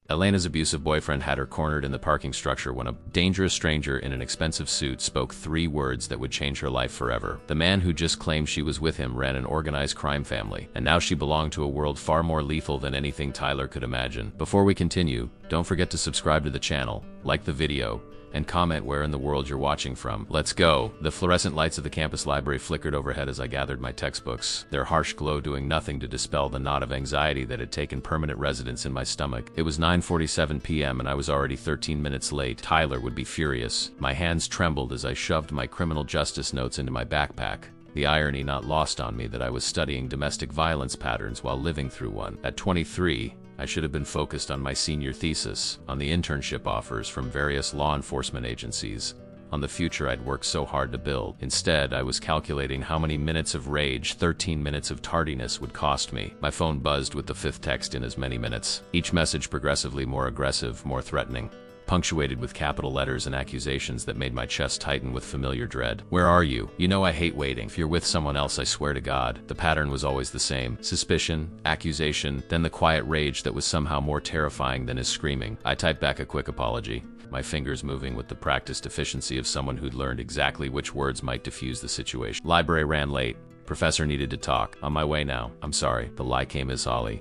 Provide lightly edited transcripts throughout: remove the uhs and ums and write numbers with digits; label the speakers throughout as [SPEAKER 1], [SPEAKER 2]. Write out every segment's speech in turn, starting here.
[SPEAKER 1] Elena's abusive boyfriend had her cornered in the parking structure when a dangerous stranger in an expensive suit spoke 3 words that would change her life forever. The man who just claimed she was with him ran an organized crime family, and now she belonged to a world far more lethal than anything Tyler could imagine. Before we continue, don't forget to subscribe to the channel, like the video, and comment where in the world you're watching from. Let's go! The fluorescent lights of the campus library flickered overhead as I gathered my textbooks, their harsh glow doing nothing to dispel the knot of anxiety that had taken permanent residence in my stomach. It was 9:47 p.m. and I was already 13 minutes late. Tyler would be furious. My hands trembled as I shoved my criminal justice notes into my backpack. The irony not lost on me that I was studying domestic violence patterns while living through one. At 23, I should have been focused on my senior thesis, on the internship offers from various law enforcement agencies, on the future I'd worked so hard to build. Instead, I was calculating how many minutes of rage 13 minutes of tardiness would cost me. My phone buzzed with the 5th text in as many minutes, each message progressively more aggressive, more threatening, punctuated with capital letters and accusations that made my chest tighten with familiar dread. Where are you? You know I hate waiting. If you're with someone else, I swear to God. The pattern was always the same. Suspicion, accusation, then the quiet rage that was somehow more terrifying than his screaming. I typed back a quick apology, my fingers moving with the practiced efficiency of someone who'd learned exactly which words might diffuse the situation. Library ran late. Professor needed to talk. On my way now. I'm sorry. The lie came as Holly.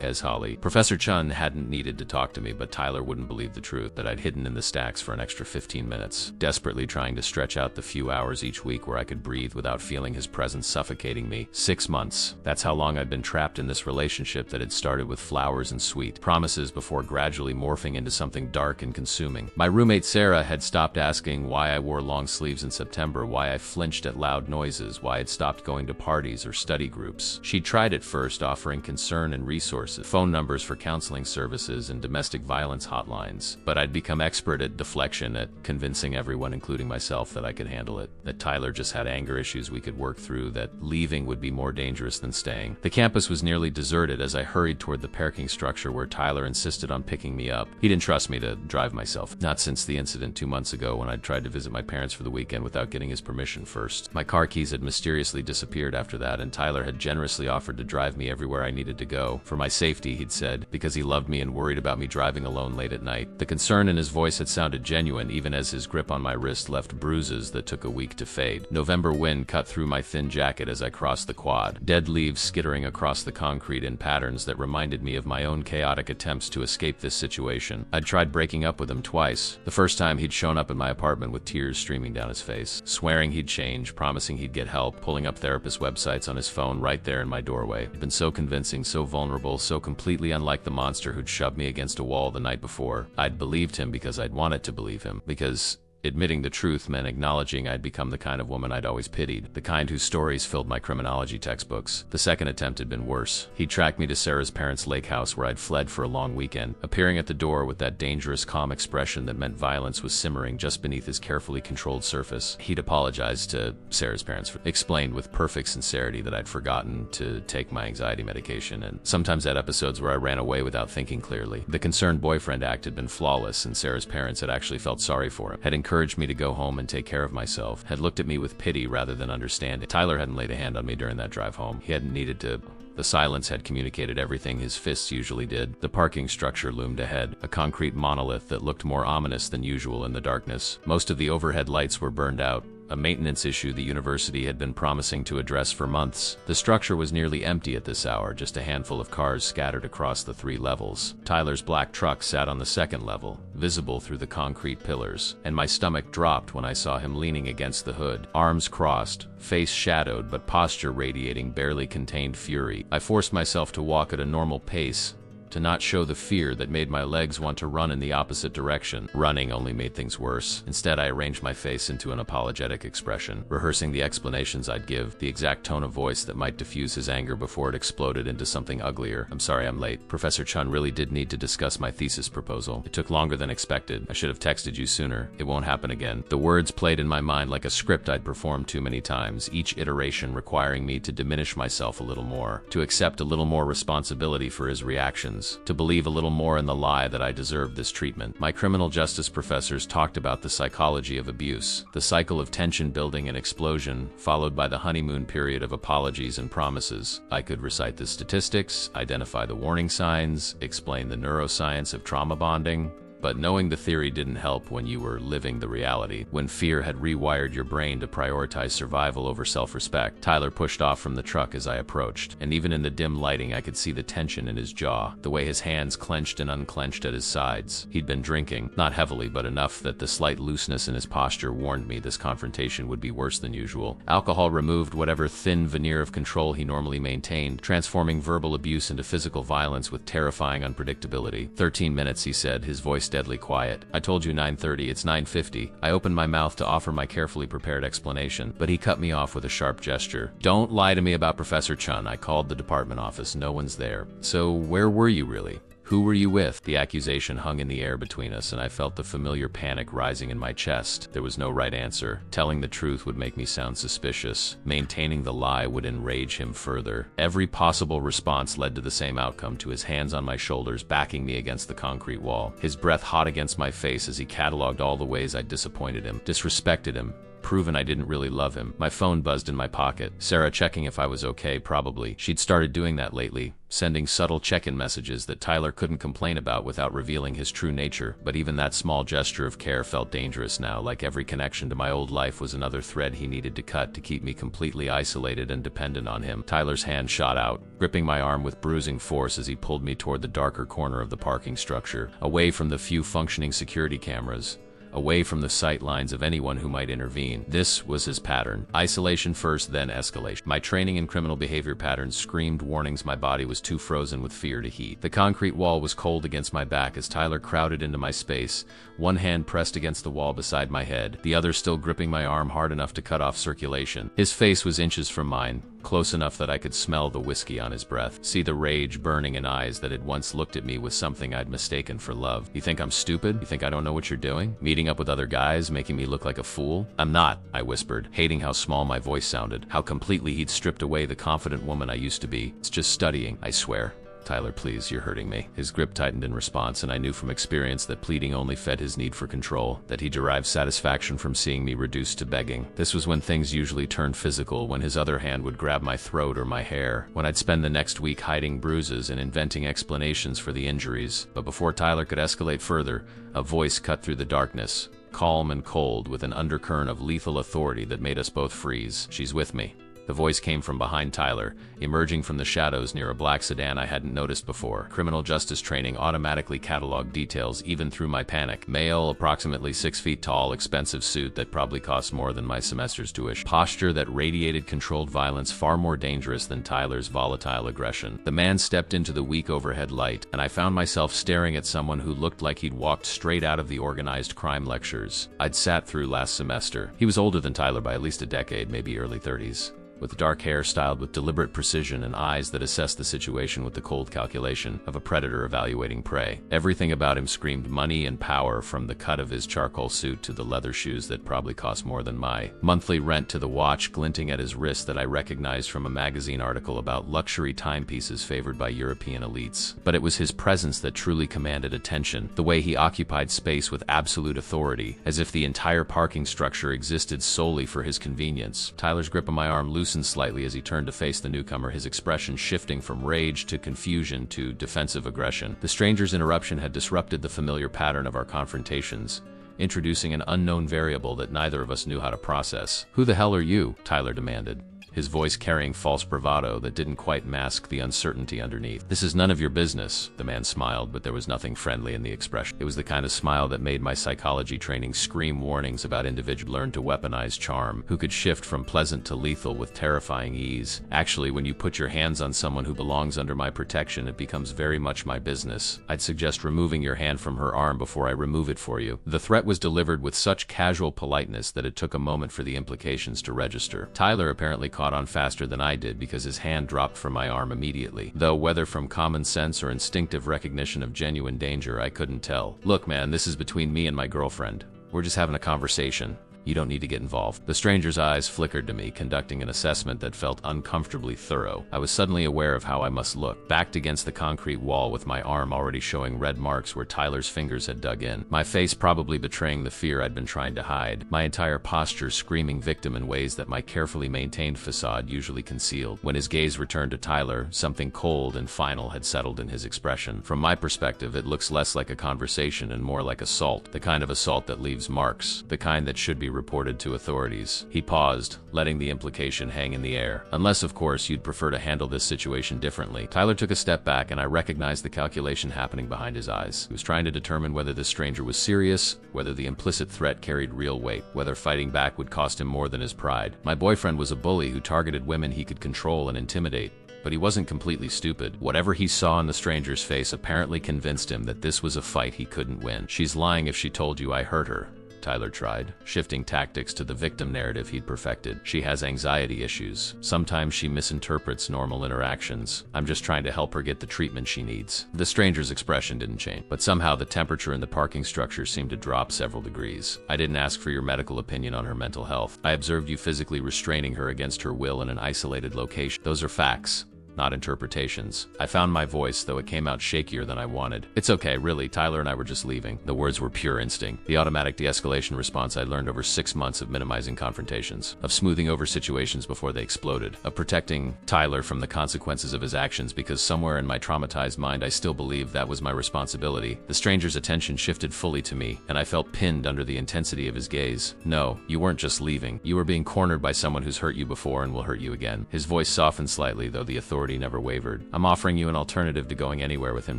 [SPEAKER 1] As Holly. Professor Chun hadn't needed to talk to me, but Tyler wouldn't believe the truth that I'd hidden in the stacks for an extra 15 minutes, desperately trying to stretch out the few hours each week where I could breathe without feeling his presence suffocating me. 6 months. That's how long I'd been trapped in this relationship that had started with flowers and sweet promises before gradually morphing into something dark and consuming. My roommate Sarah had stopped asking why I wore long sleeves in September, why I flinched at loud noises, why I'd stopped going to parties or study groups. She tried at first offering concern and resources, phone numbers for counseling services and domestic violence hotlines, but I'd become expert at deflection, at convincing everyone, including myself, that I could handle it, that Tyler just had anger issues we could work through, that leaving would be more dangerous than staying. The campus was nearly deserted as I hurried toward the parking structure where Tyler insisted on picking me up. He didn't trust me to drive myself, not since the incident 2 months ago when I'd tried to visit my parents for the weekend without getting his permission first. My car keys had mysteriously disappeared after that, and Tyler had generously offered to drive me everywhere I needed to go. For my safety, he'd said, because he loved me and worried about me driving alone late at night. The concern in his voice had sounded genuine, even as his grip on my wrist left bruises that took a week to fade. November wind cut through my thin jacket as I crossed the quad, dead leaves skittering across the concrete in patterns that reminded me of my own chaotic attempts to escape this situation. I'd tried breaking up with him twice. The first time he'd shown up in my apartment with tears streaming down his face, swearing he'd change, promising he'd get help, pulling up therapist websites on his phone right there in my doorway. He'd been so convincing, so vulnerable, so completely unlike the monster who'd shoved me against a wall the night before. I'd believed him because I'd wanted to believe him, because admitting the truth meant acknowledging I'd become the kind of woman I'd always pitied, the kind whose stories filled my criminology textbooks. The second attempt had been worse. He tracked me to Sarah's parents' lake house where I'd fled for a long weekend, appearing at the door with that dangerous, calm expression that meant violence was simmering just beneath his carefully controlled surface. He'd apologized to Sarah's parents, explained with perfect sincerity that I'd forgotten to take my anxiety medication, and sometimes had episodes where I ran away without thinking clearly. The concerned boyfriend act had been flawless, and Sarah's parents had actually felt sorry for him, had encouraged me to go home and take care of myself, had looked at me with pity rather than understanding. Tyler hadn't laid a hand on me during that drive home. He hadn't needed to. The silence had communicated everything his fists usually did. The parking structure loomed ahead, a concrete monolith that looked more ominous than usual in the darkness. Most of the overhead lights were burned out, a maintenance issue the university had been promising to address for months. The structure was nearly empty at this hour, just a handful of cars scattered across the 3 levels. Tyler's black truck sat on the 2nd level, visible through the concrete pillars, and my stomach dropped when I saw him leaning against the hood, arms crossed, face shadowed but posture radiating barely contained fury. I forced myself to walk at a normal pace, to not show the fear that made my legs want to run in the opposite direction. Running only made things worse. Instead, I arranged my face into an apologetic expression, rehearsing the explanations I'd give, the exact tone of voice that might diffuse his anger before it exploded into something uglier. I'm sorry I'm late. Professor Chun really did need to discuss my thesis proposal. It took longer than expected. I should have texted you sooner. It won't happen again. The words played in my mind like a script I'd performed too many times, each iteration requiring me to diminish myself a little more, to accept a little more responsibility for his reactions, emotions, to believe a little more in the lie that I deserved this treatment. My criminal justice professors talked about the psychology of abuse, the cycle of tension building and explosion, followed by the honeymoon period of apologies and promises. I could recite the statistics, identify the warning signs, explain the neuroscience of trauma bonding. But knowing the theory didn't help when you were living the reality, when fear had rewired your brain to prioritize survival over self-respect. Tyler pushed off from the truck as I approached, and even in the dim lighting I could see the tension in his jaw, the way his hands clenched and unclenched at his sides. He'd been drinking, not heavily but enough that the slight looseness in his posture warned me this confrontation would be worse than usual. Alcohol removed whatever thin veneer of control he normally maintained, transforming verbal abuse into physical violence with terrifying unpredictability. 13 minutes, he said, his voice deadly quiet. I told you 9:30, it's 9:50. I opened my mouth to offer my carefully prepared explanation, but he cut me off with a sharp gesture. Don't lie to me about Professor Chun. I called the department office. No one's there. So where were you really? Who were you with? The accusation hung in the air between us, and I felt the familiar panic rising in my chest. There was no right answer. Telling the truth would make me sound suspicious. Maintaining the lie would enrage him further. Every possible response led to the same outcome, to his hands on my shoulders, backing me against the concrete wall. His breath hot against my face as he cataloged all the ways I'd disappointed him, disrespected him, proven I didn't really love him. My phone buzzed in my pocket. Sarah checking if I was okay, probably. She'd started doing that lately, sending subtle check-in messages that Tyler couldn't complain about without revealing his true nature. But even that small gesture of care felt dangerous now, like every connection to my old life was another thread he needed to cut to keep me completely isolated and dependent on him. Tyler's hand shot out, gripping my arm with bruising force as he pulled me toward the darker corner of the parking structure, away from the few functioning security cameras, away from the sight lines of anyone who might intervene. This was his pattern. Isolation first, then escalation. My training in criminal behavior patterns screamed warnings my body was too frozen with fear to heed. The concrete wall was cold against my back as Tyler crowded into my space, one hand pressed against the wall beside my head, the other still gripping my arm hard enough to cut off circulation. His face was inches from mine, close enough that I could smell the whiskey on his breath, see the rage burning in eyes that had once looked at me with something I'd mistaken for love. You think I'm stupid? You think I don't know what you're doing? Meeting up with other guys, making me look like a fool? I'm not, I whispered, hating how small my voice sounded, how completely he'd stripped away the confident woman I used to be. It's just studying, I swear. Tyler, please, you're hurting me. His grip tightened in response, and I knew from experience that pleading only fed his need for control, that he derived satisfaction from seeing me reduced to begging. This was when things usually turned physical, when his other hand would grab my throat or my hair, when I'd spend the next week hiding bruises and inventing explanations for the injuries. But before Tyler could escalate further, a voice cut through the darkness, calm and cold, with an undercurrent of lethal authority that made us both freeze. She's with me. The voice came from behind Tyler, emerging from the shadows near a black sedan I hadn't noticed before. Criminal justice training automatically cataloged details even through my panic. Male, approximately 6 feet tall, expensive suit that probably cost more than my semester's tuition. Posture that radiated controlled violence, far more dangerous than Tyler's volatile aggression. The man stepped into the weak overhead light, and I found myself staring at someone who looked like he'd walked straight out of the organized crime lectures I'd sat through last semester. He was older than Tyler by at least a decade, maybe early 30s. With dark hair styled with deliberate precision and eyes that assessed the situation with the cold calculation of a predator evaluating prey. Everything about him screamed money and power, from the cut of his charcoal suit to the leather shoes that probably cost more than my monthly rent to the watch glinting at his wrist that I recognized from a magazine article about luxury timepieces favored by European elites. But it was his presence that truly commanded attention, the way he occupied space with absolute authority, as if the entire parking structure existed solely for his convenience. Tyler's grip on my arm loosened slightly as he turned to face the newcomer, his expression shifting from rage to confusion to defensive aggression. The stranger's interruption had disrupted the familiar pattern of our confrontations, introducing an unknown variable that neither of us knew how to process. "Who the hell are you?" Tyler demanded, his voice carrying false bravado that didn't quite mask the uncertainty underneath. "This is none of your business." The man smiled, but there was nothing friendly in the expression. It was the kind of smile that made my psychology training scream warnings about individuals learned to weaponize charm, who could shift from pleasant to lethal with terrifying ease. "Actually, when you put your hands on someone who belongs under my protection, it becomes very much my business. I'd suggest removing your hand from her arm before I remove it for you." The threat was delivered with such casual politeness that it took a moment for the implications to register. Tyler apparently caught on faster than I did, because his hand dropped from my arm immediately, though whether from common sense or instinctive recognition of genuine danger, I couldn't tell. "Look, man, this is between me and my girlfriend. We're just having a conversation. You don't need to get involved. The stranger's eyes flickered to me, conducting an assessment that felt uncomfortably thorough. I was suddenly aware of how I must look, backed against the concrete wall with my arm already showing red marks where Tyler's fingers had dug in. My face probably betraying the fear I'd been trying to hide. My entire posture screaming victim in ways that my carefully maintained facade usually concealed. When his gaze returned to Tyler, something cold and final had settled in his expression. From my perspective, it looks less like a conversation and more like assault, the kind of assault that leaves marks, the kind that should be reported to authorities. He paused, letting the implication hang in the air. Unless, of course, you'd prefer to handle this situation differently. Tyler took a step back, and I recognized the calculation happening behind his eyes. He was trying to determine whether this stranger was serious, whether the implicit threat carried real weight, whether fighting back would cost him more than his pride. My boyfriend was a bully who targeted women he could control and intimidate. But he wasn't completely stupid. Whatever he saw in the stranger's face apparently convinced him that this was a fight he couldn't win. "She's lying if she told you I hurt her," Tyler tried, shifting tactics to the victim narrative he'd perfected. "She has anxiety issues. Sometimes she misinterprets normal interactions. I'm just trying to help her get the treatment she needs." The stranger's expression didn't change, but somehow the temperature in the parking structure seemed to drop several degrees. "I didn't ask for your medical opinion on her mental health. I observed you physically restraining her against her will in an isolated location. Those are facts, not interpretations." I found my voice, though it came out shakier than I wanted. "It's okay, really. Tyler and I were just leaving." The words were pure instinct, the automatic de-escalation response I'd learned over 6 months of minimizing confrontations, of smoothing over situations before they exploded, of protecting Tyler from the consequences of his actions because somewhere in my traumatized mind I still believed that was my responsibility. The stranger's attention shifted fully to me, and I felt pinned under the intensity of his gaze. "No, you weren't just leaving. You were being cornered by someone who's hurt you before and will hurt you again." His voice softened slightly, though the authority never wavered. "I'm offering you an alternative to going anywhere with him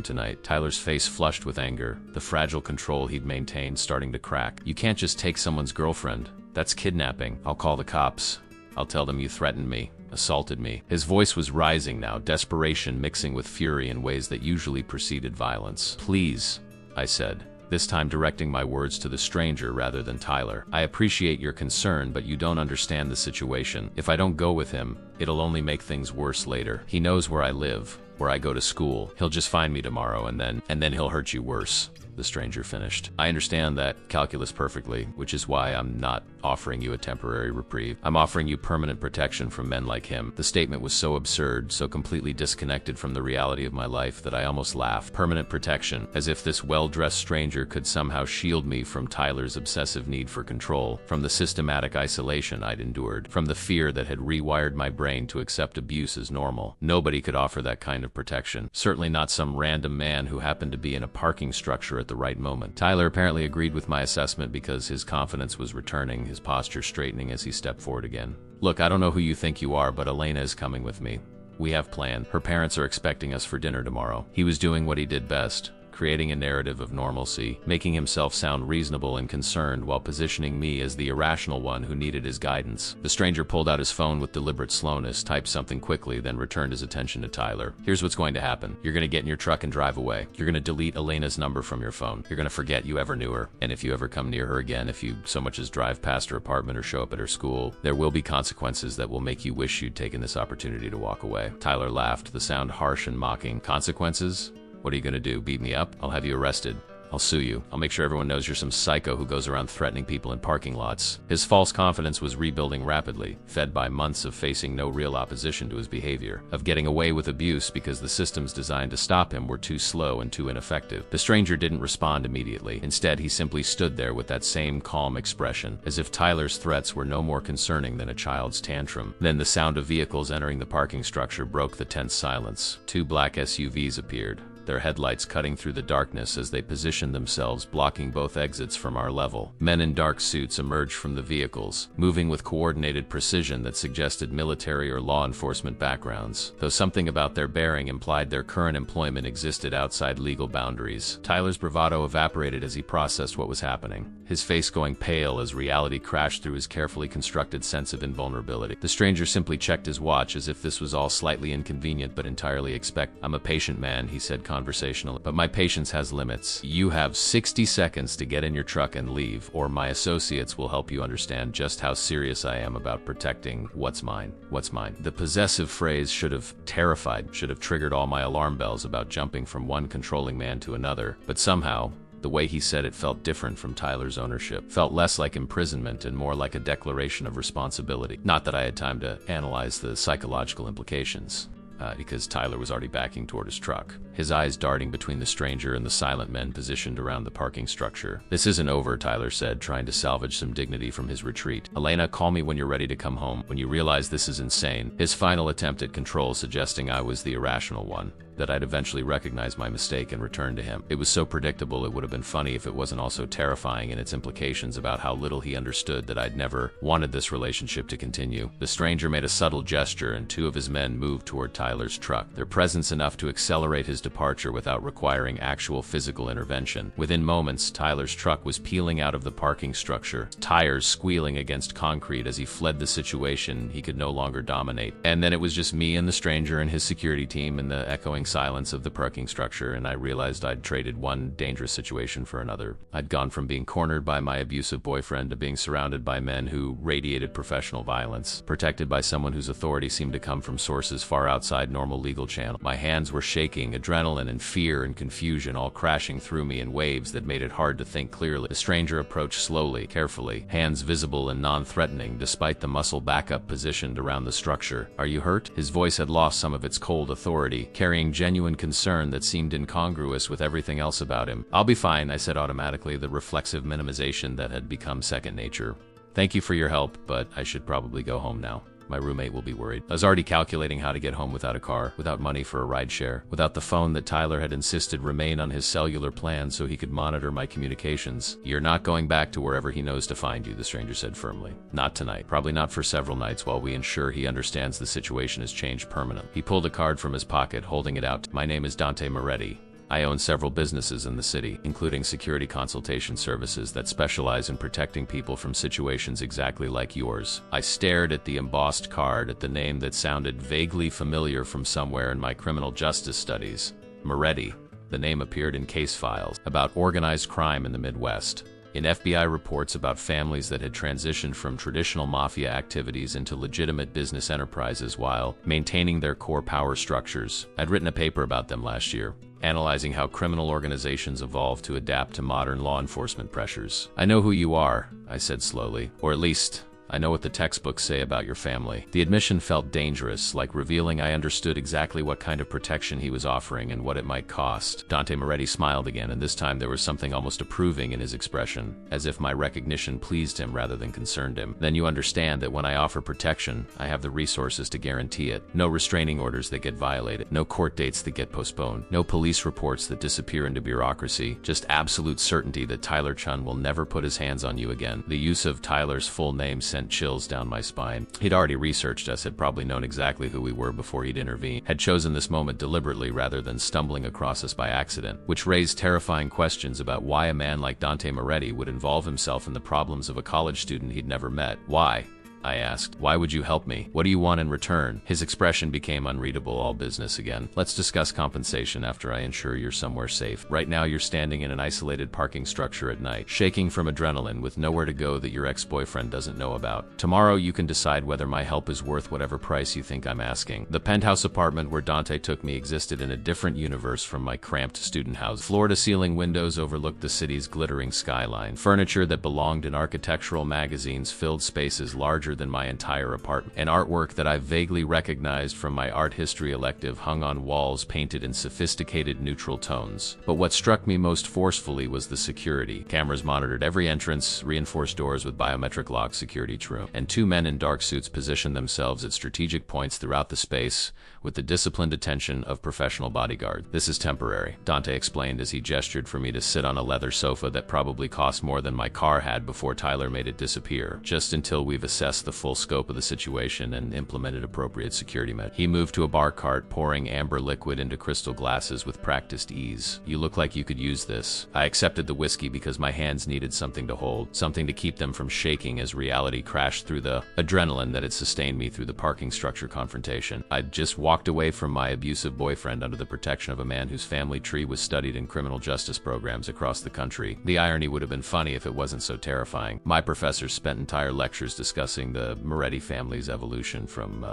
[SPEAKER 1] tonight." Tyler's face flushed with anger, the fragile control he'd maintained starting to crack. "You can't just take someone's girlfriend. That's kidnapping. I'll call the cops. I'll tell them you threatened me, assaulted me." His voice was rising now, desperation mixing with fury in ways that usually preceded violence. "Please," I said, this time directing my words to the stranger rather than Tyler. "I appreciate your concern, but you don't understand the situation. If I don't go with him, it'll only make things worse later. He knows where I live, where I go to school. He'll just find me tomorrow and then he'll hurt you worse." The stranger finished. "I understand that calculus perfectly, which is why I'm not offering you a temporary reprieve. I'm offering you permanent protection from men like him." The statement was so absurd, so completely disconnected from the reality of my life that I almost laughed. Permanent protection, as if this well-dressed stranger could somehow shield me from Tyler's obsessive need for control, from the systematic isolation I'd endured, from the fear that had rewired my brain to accept abuse as normal. Nobody could offer that kind of protection. Certainly not some random man who happened to be in a parking structure at the right moment. Tyler apparently agreed with my assessment because his confidence was returning, his posture straightening as he stepped forward again. "Look, I don't know who you think you are, but Elena is coming with me. We have planned. Her parents are expecting us for dinner tomorrow." He was doing what he did best, creating a narrative of normalcy, making himself sound reasonable and concerned while positioning me as the irrational one who needed his guidance. The stranger pulled out his phone with deliberate slowness, typed something quickly, then returned his attention to Tyler. "Here's what's going to happen. You're going to get in your truck and drive away. You're going to delete Elena's number from your phone. You're going to forget you ever knew her. And if you ever come near her again, if you so much as drive past her apartment or show up at her school, there will be consequences that will make you wish you'd taken this opportunity to walk away." Tyler laughed, the sound harsh and mocking. "Consequences? What are you gonna do, beat me up? I'll have you arrested. I'll sue you. I'll make sure everyone knows you're some psycho who goes around threatening people in parking lots." His false confidence was rebuilding rapidly, fed by months of facing no real opposition to his behavior, of getting away with abuse because the systems designed to stop him were too slow and too ineffective. The stranger didn't respond immediately. Instead, he simply stood there with that same calm expression, as if Tyler's threats were no more concerning than a child's tantrum. Then the sound of vehicles entering the parking structure broke the tense silence. 2 black SUVs appeared, their headlights cutting through the darkness as they positioned themselves, blocking both exits from our level. Men in dark suits emerged from the vehicles, moving with coordinated precision that suggested military or law enforcement backgrounds, though something about their bearing implied their current employment existed outside legal boundaries. Tyler's bravado evaporated as he processed what was happening, his face going pale as reality crashed through his carefully constructed sense of invulnerability. The stranger simply checked his watch as if this was all slightly inconvenient but entirely expected. "I'm a patient man," he said conversationally, "but my patience has limits. You have 60 seconds to get in your truck and leave, or my associates will help you understand just how serious I am about protecting what's mine." What's mine? The possessive phrase should have triggered all my alarm bells about jumping from one controlling man to another, but somehow, The way he said it felt different from Tyler's ownership, felt less like imprisonment and more like a declaration of responsibility. Not that I had time to analyze the psychological implications, because Tyler was already backing toward his truck, his eyes darting between the stranger and the silent men positioned around the parking structure. "This isn't over," Tyler said, trying to salvage some dignity from his retreat. "Elena, call me when you're ready to come home, when you realize this is insane." His final attempt at control suggesting I was the irrational one, that I'd eventually recognize my mistake and return to him. It was so predictable it would have been funny if it wasn't also terrifying in its implications about how little he understood that I'd never wanted this relationship to continue. The stranger made a subtle gesture and two of his men moved toward Tyler's truck, their presence enough to accelerate his departure without requiring actual physical intervention. Within moments, Tyler's truck was peeling out of the parking structure, tires squealing against concrete as he fled the situation he could no longer dominate. And then it was just me and the stranger and his security team in the echoing silence of the parking structure, and I realized I'd traded one dangerous situation for another. I'd gone from being cornered by my abusive boyfriend to being surrounded by men who radiated professional violence, protected by someone whose authority seemed to come from sources far outside normal legal channels. My hands were shaking, adrenaline and fear and confusion all crashing through me in waves that made it hard to think clearly. The stranger approached slowly, carefully, hands visible and non-threatening despite the muscle backup positioned around the structure. "Are you hurt?" His voice had lost some of its cold authority, carrying genuine concern that seemed incongruous with everything else about him. "I'll be fine," I said automatically, the reflexive minimization that had become second nature. "Thank you for your help, but I should probably go home now. My roommate will be worried." I was already calculating how to get home without a car, without money for a rideshare, without the phone that Tyler had insisted remain on his cellular plan so he could monitor my communications. "You're not going back to wherever he knows to find you," the stranger said firmly. "Not tonight. Probably not for several nights while we ensure he understands the situation has changed permanently." He pulled a card from his pocket, holding it out. "My name is Dante Moretti. I own several businesses in the city, including security consultation services that specialize in protecting people from situations exactly like yours." I stared at the embossed card, at the name that sounded vaguely familiar from somewhere in my criminal justice studies. Moretti. The name appeared in case files about organized crime in the Midwest, in FBI reports about families that had transitioned from traditional mafia activities into legitimate business enterprises while maintaining their core power structures. I'd written a paper about them last year, analyzing how criminal organizations evolve to adapt to modern law enforcement pressures. "I know who you are," I said slowly, "or at least I know what the textbooks say about your family." The admission felt dangerous, like revealing I understood exactly what kind of protection he was offering and what it might cost. Dante Moretti smiled again, and this time there was something almost approving in his expression, as if my recognition pleased him rather than concerned him. "Then you understand that when I offer protection, I have the resources to guarantee it. No restraining orders that get violated, no court dates that get postponed, no police reports that disappear into bureaucracy, just absolute certainty that Tyler Chun will never put his hands on you again." The use of Tyler's full name sent chills down my spine. He'd already researched us, had probably known exactly who we were before he'd intervened, had chosen this moment deliberately rather than stumbling across us by accident, which raised terrifying questions about why a man like Dante Moretti would involve himself in the problems of a college student he'd never met. "Why?" I asked. "Why would you help me? What do you want in return?" His expression became unreadable, all business again. "Let's discuss compensation after I ensure you're somewhere safe. Right now you're standing in an isolated parking structure at night, shaking from adrenaline with nowhere to go that your ex-boyfriend doesn't know about. Tomorrow you can decide whether my help is worth whatever price you think I'm asking." The penthouse apartment where Dante took me existed in a different universe from my cramped student house. Floor-to-ceiling windows overlooked the city's glittering skyline. Furniture that belonged in architectural magazines filled spaces larger than my entire apartment. An artwork that I vaguely recognized from my art history elective hung on walls painted in sophisticated neutral tones. But what struck me most forcefully was the security. Cameras monitored every entrance, reinforced doors with biometric lock security room, and two men in dark suits positioned themselves at strategic points throughout the space with the disciplined attention of professional bodyguards. "This is temporary," Dante explained as he gestured for me to sit on a leather sofa that probably cost more than my car had before Tyler made it disappear, just until we've assessed the full scope of the situation and implemented appropriate security measures. He moved to a bar cart, pouring amber liquid into crystal glasses with practiced ease. "You look like you could use this." I accepted the whiskey because my hands needed something to hold, something to keep them from shaking as reality crashed through the adrenaline that had sustained me through the parking structure confrontation. I'd just walked away from my abusive boyfriend under the protection of a man whose family tree was studied in criminal justice programs across the country. The irony would have been funny if it wasn't so terrifying. My professors spent entire lectures discussing the Moretti family's evolution from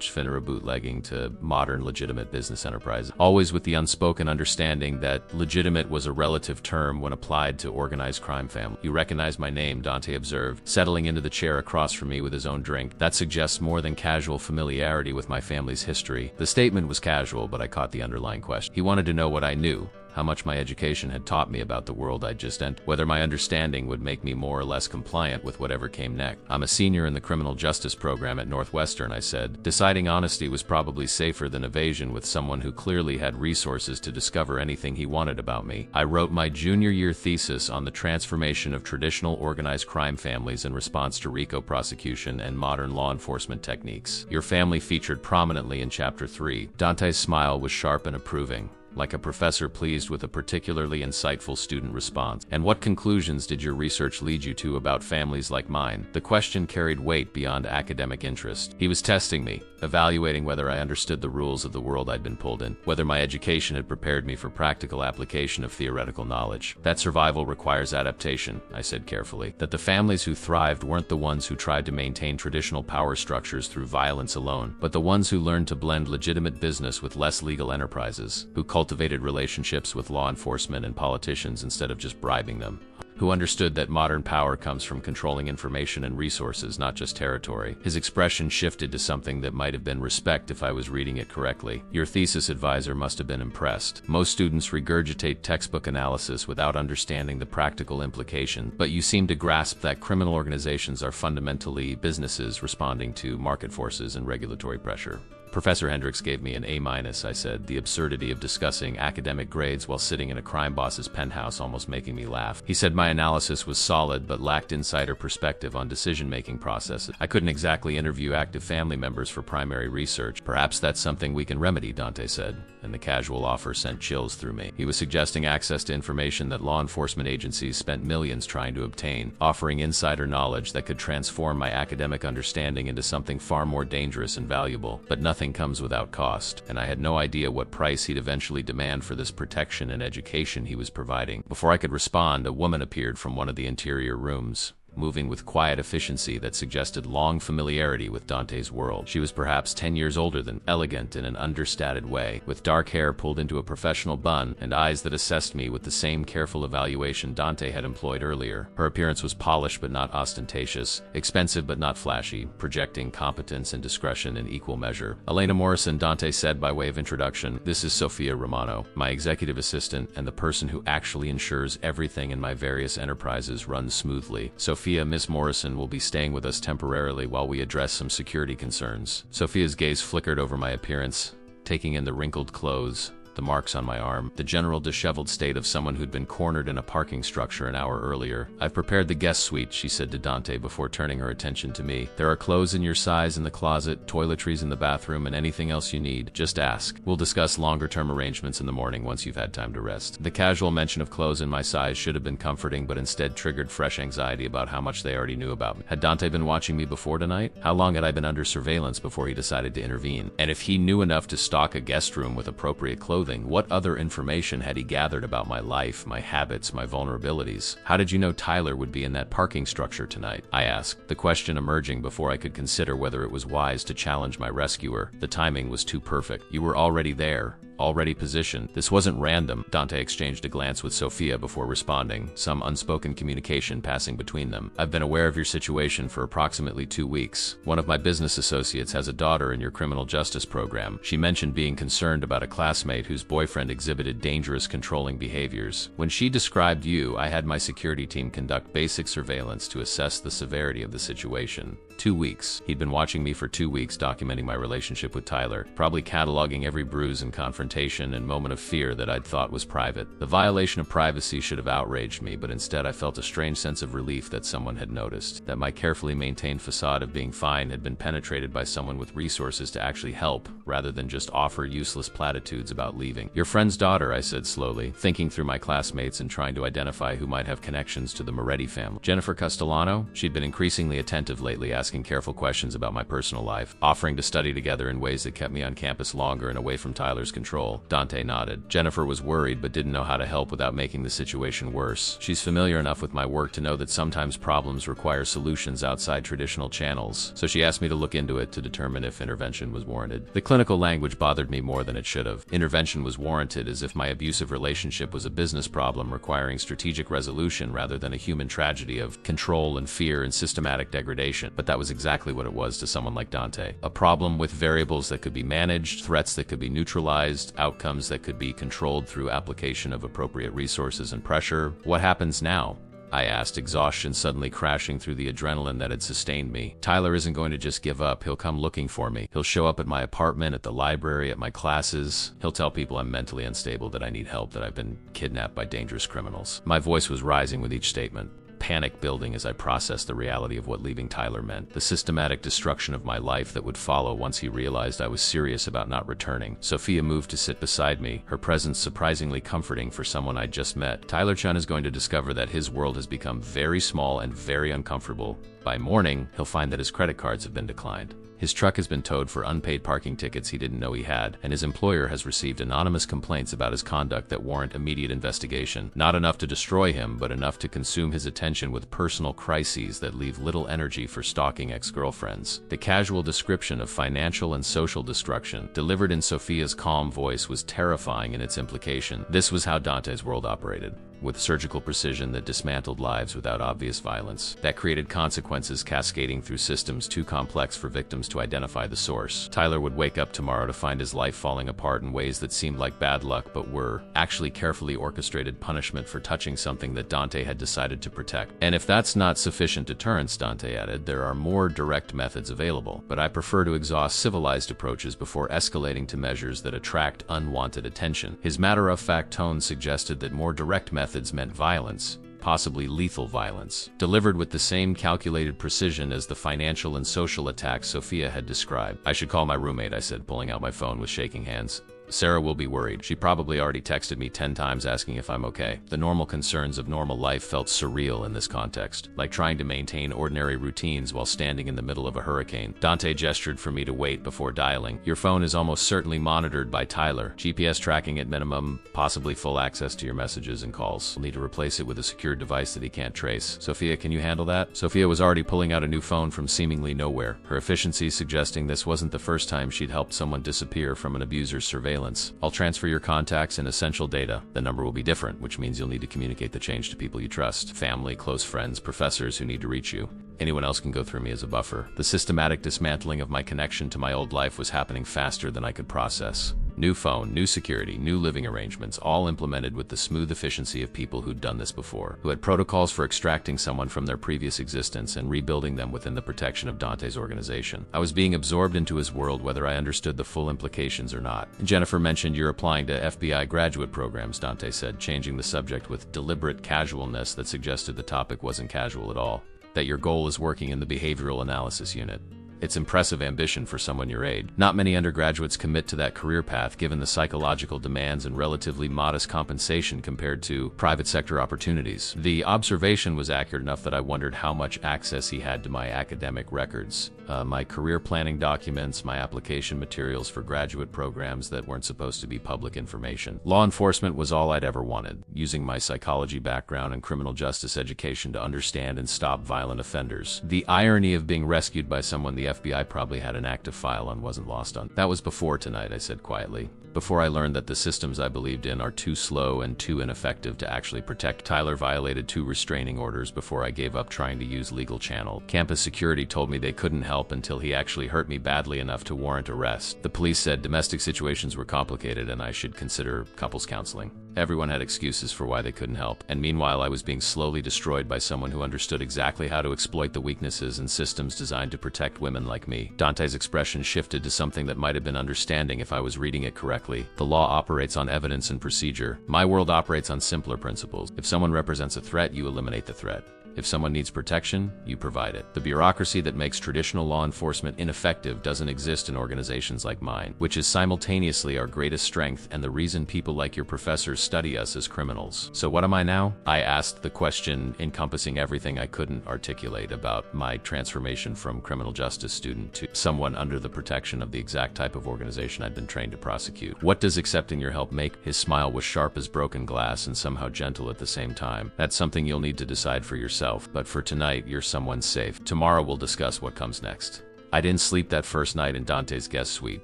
[SPEAKER 1] Finra bootlegging to modern legitimate business enterprises, always with the unspoken understanding that legitimate was a relative term when applied to organized crime family. You recognize my name, Dante observed, settling into the chair across from me with his own drink. That suggests more than casual familiarity with my family's history. The statement was casual, but I caught the underlying question. He wanted to know what I knew, how much my education had taught me about the world I'd just entered, whether my understanding would make me more or less compliant with whatever came next. I'm a senior in the criminal justice program at Northwestern, I said. Deciding honesty was probably safer than evasion with someone who clearly had resources to discover anything he wanted about me. I wrote my junior year thesis on the transformation of traditional organized crime families in response to RICO prosecution and modern law enforcement techniques. Your family featured prominently in Chapter 3. Dante's smile was sharp and approving, like a professor pleased with a particularly insightful student response. And what conclusions did your research lead you to about families like mine? The question carried weight beyond academic interest. He was testing me, evaluating whether I understood the rules of the world I'd been pulled in, whether my education had prepared me for practical application of theoretical knowledge. That survival requires adaptation, I said carefully. That the families who thrived weren't the ones who tried to maintain traditional power structures through violence alone, but the ones who learned to blend legitimate business with less legal enterprises, who cultivated relationships with law enforcement and politicians instead of just bribing them, who understood that modern power comes from controlling information and resources, not just territory. His expression shifted to something that might have been respect if I was reading it correctly. Your thesis advisor must have been impressed. Most students regurgitate textbook analysis without understanding the practical implication, but you seem to grasp that criminal organizations are fundamentally businesses responding to market forces and regulatory pressure. Professor Hendricks gave me an A-, I said, the absurdity of discussing academic grades while sitting in a crime boss's penthouse almost making me laugh. He said my analysis was solid but lacked insider perspective on decision-making processes. I couldn't exactly interview active family members for primary research. Perhaps that's something we can remedy, Dante said, and the casual offer sent chills through me. He was suggesting access to information that law enforcement agencies spent millions trying to obtain, offering insider knowledge that could transform my academic understanding into something far more dangerous and valuable. But nothing comes without cost, and I had no idea what price he'd eventually demand for this protection and education he was providing. Before I could respond, a woman appeared from one of the interior rooms, moving with quiet efficiency that suggested long familiarity with Dante's world. She was perhaps 10 years older than elegant in an understated way, with dark hair pulled into a professional bun and eyes that assessed me with the same careful evaluation Dante had employed earlier. Her appearance was polished but not ostentatious, expensive but not flashy, projecting competence and discretion in equal measure. Elena Morrison, Dante said by way of introduction. This is Sophia Romano, my executive assistant and the person who actually ensures everything in my various enterprises runs smoothly. Sophia, Miss Morrison will be staying with us temporarily while we address some security concerns. Sophia's gaze flickered over my appearance, taking in the wrinkled clothes, the marks on my arm, the general disheveled state of someone who'd been cornered in a parking structure an hour earlier. I've prepared the guest suite, she said to Dante before turning her attention to me. There are clothes in your size in the closet, toiletries in the bathroom, and anything else you need. Just ask. We'll discuss longer-term arrangements in the morning once you've had time to rest. The casual mention of clothes in my size should have been comforting, but instead triggered fresh anxiety about how much they already knew about me. Had Dante been watching me before tonight? How long had I been under surveillance before he decided to intervene? And if he knew enough to stock a guest room with appropriate clothing, what other information had he gathered about my life, my habits, my vulnerabilities? How did you know Tyler would be in that parking structure tonight? I asked, the question emerging before I could consider whether it was wise to challenge my rescuer. The timing was too perfect. You were already there, already positioned. This wasn't random. Dante exchanged a glance with Sophia before responding, some unspoken communication passing between them. I've been aware of your situation for approximately 2 weeks. One of my business associates has a daughter in your criminal justice program. She mentioned being concerned about a classmate whose boyfriend exhibited dangerous, controlling behaviors. When she described you, I had my security team conduct basic surveillance to assess the severity of the situation. 2 weeks. He'd been watching me for 2 weeks, documenting my relationship with Tyler, probably cataloging every bruise and confrontation and moment of fear that I'd thought was private. The violation of privacy should have outraged me, but instead I felt a strange sense of relief that someone had noticed, that my carefully maintained facade of being fine had been penetrated by someone with resources to actually help, rather than just offer useless platitudes about leaving. Your friend's daughter, I said slowly, thinking through my classmates and trying to identify who might have connections to the Moretti family. Jennifer Castellano? She'd been increasingly attentive lately, asking careful questions about my personal life, offering to study together in ways that kept me on campus longer and away from Tyler's control. control. Dante nodded. Jennifer was worried but didn't know how to help without making the situation worse. She's familiar enough with my work to know that sometimes problems require solutions outside traditional channels, so she asked me to look into it to determine if intervention was warranted. The clinical language bothered me more than it should have. Intervention was warranted as if my abusive relationship was a business problem requiring strategic resolution rather than a human tragedy of control and fear and systematic degradation. But that was exactly what it was to someone like Dante. A problem with variables that could be managed, threats that could be neutralized, outcomes that could be controlled through application of appropriate resources and pressure. What happens now? I asked, exhaustion suddenly crashing through the adrenaline that had sustained me. Tyler isn't going to just give up. He'll come looking for me. He'll show up at my apartment, at the library, at my classes. He'll tell people I'm mentally unstable, that I need help, that I've been kidnapped by dangerous criminals. My voice was rising with each statement. Panic building as I processed the reality of what leaving Tyler meant, the systematic destruction of my life that would follow once he realized I was serious about not returning. Sophia moved to sit beside me, her presence surprisingly comforting for someone I'd just met. Tyler Chun is going to discover that his world has become very small and very uncomfortable. By morning, he'll find that his credit cards have been declined. His truck has been towed for unpaid parking tickets he didn't know he had, and his employer has received anonymous complaints about his conduct that warrant immediate investigation. Not enough to destroy him, but enough to consume his attention with personal crises that leave little energy for stalking ex-girlfriends. The casual description of financial and social destruction, delivered in Sophia's calm voice, was terrifying in its implication. This was how Dante's world operated, with surgical precision that dismantled lives without obvious violence, that created consequences cascading through systems too complex for victims to identify the source. Tyler would wake up tomorrow to find his life falling apart in ways that seemed like bad luck but were actually carefully orchestrated punishment for touching something that Dante had decided to protect. And if that's not sufficient deterrence, Dante added, there are more direct methods available, but I prefer to exhaust civilized approaches before escalating to measures that attract unwanted attention. His matter-of-fact tone suggested that more direct methods meant violence, possibly lethal violence, delivered with the same calculated precision as the financial and social attacks Sophia had described. I should call my roommate, I said, pulling out my phone with shaking hands. Sarah will be worried. She probably already texted me 10 times asking if I'm okay. The normal concerns of normal life felt surreal in this context, like trying to maintain ordinary routines while standing in the middle of a hurricane. Dante gestured for me to wait before dialing. Your phone is almost certainly monitored by Tyler. GPS tracking at minimum, possibly full access to your messages and calls. We'll need to replace it with a secure device that he can't trace. Sophia, can you handle that? Sophia was already pulling out a new phone from seemingly nowhere, her efficiency suggesting this wasn't the first time she'd helped someone disappear from an abuser's surveillance. I'll transfer your contacts and essential data. The number will be different, which means you'll need to communicate the change to people you trust. Family, close friends, professors who need to reach you. Anyone else can go through me as a buffer. The systematic dismantling of my connection to my old life was happening faster than I could process. New phone, new security, new living arrangements, all implemented with the smooth efficiency of people who'd done this before, who had protocols for extracting someone from their previous existence and rebuilding them within the protection of Dante's organization. I was being absorbed into his world whether I understood the full implications or not. Jennifer mentioned you're applying to FBI graduate programs, Dante said, changing the subject with deliberate casualness that suggested the topic wasn't casual at all. That your goal is working in the behavioral analysis unit. It's impressive ambition for someone your age. Not many undergraduates commit to that career path given the psychological demands and relatively modest compensation compared to private sector opportunities. The observation was accurate enough that I wondered how much access he had to my academic records, my career planning documents, my application materials for graduate programs that weren't supposed to be public information. Law enforcement was all I'd ever wanted, using my psychology background and criminal justice education to understand and stop violent offenders. The irony of being rescued by someone the FBI probably had an active file on wasn't lost on. That was before tonight, I said quietly. Before I learned that the systems I believed in are too slow and too ineffective to actually protect. Tyler violated 2 restraining orders before I gave up trying to use legal channel. Campus security told me they couldn't help until he actually hurt me badly enough to warrant arrest. The police said domestic situations were complicated and I should consider couples counseling. Everyone had excuses for why they couldn't help, and meanwhile I was being slowly destroyed by someone who understood exactly how to exploit the weaknesses in systems designed to protect women like me. Dante's expression shifted to something that might have been understanding if I was reading it correctly. The law operates on evidence and procedure. My world operates on simpler principles. If someone represents a threat, you eliminate the threat. If someone needs protection, you provide it. The bureaucracy that makes traditional law enforcement ineffective doesn't exist in organizations like mine, which is simultaneously our greatest strength and the reason people like your professors study us as criminals. So what am I now? I asked, the question encompassing everything I couldn't articulate about my transformation from criminal justice student to someone under the protection of the exact type of organization I'd been trained to prosecute. What does accepting your help make? His smile was sharp as broken glass and somehow gentle at the same time. That's something you'll need to decide for yourself, but for tonight, you're someone safe. Tomorrow we'll discuss what comes next. I didn't sleep that first night in Dante's guest suite,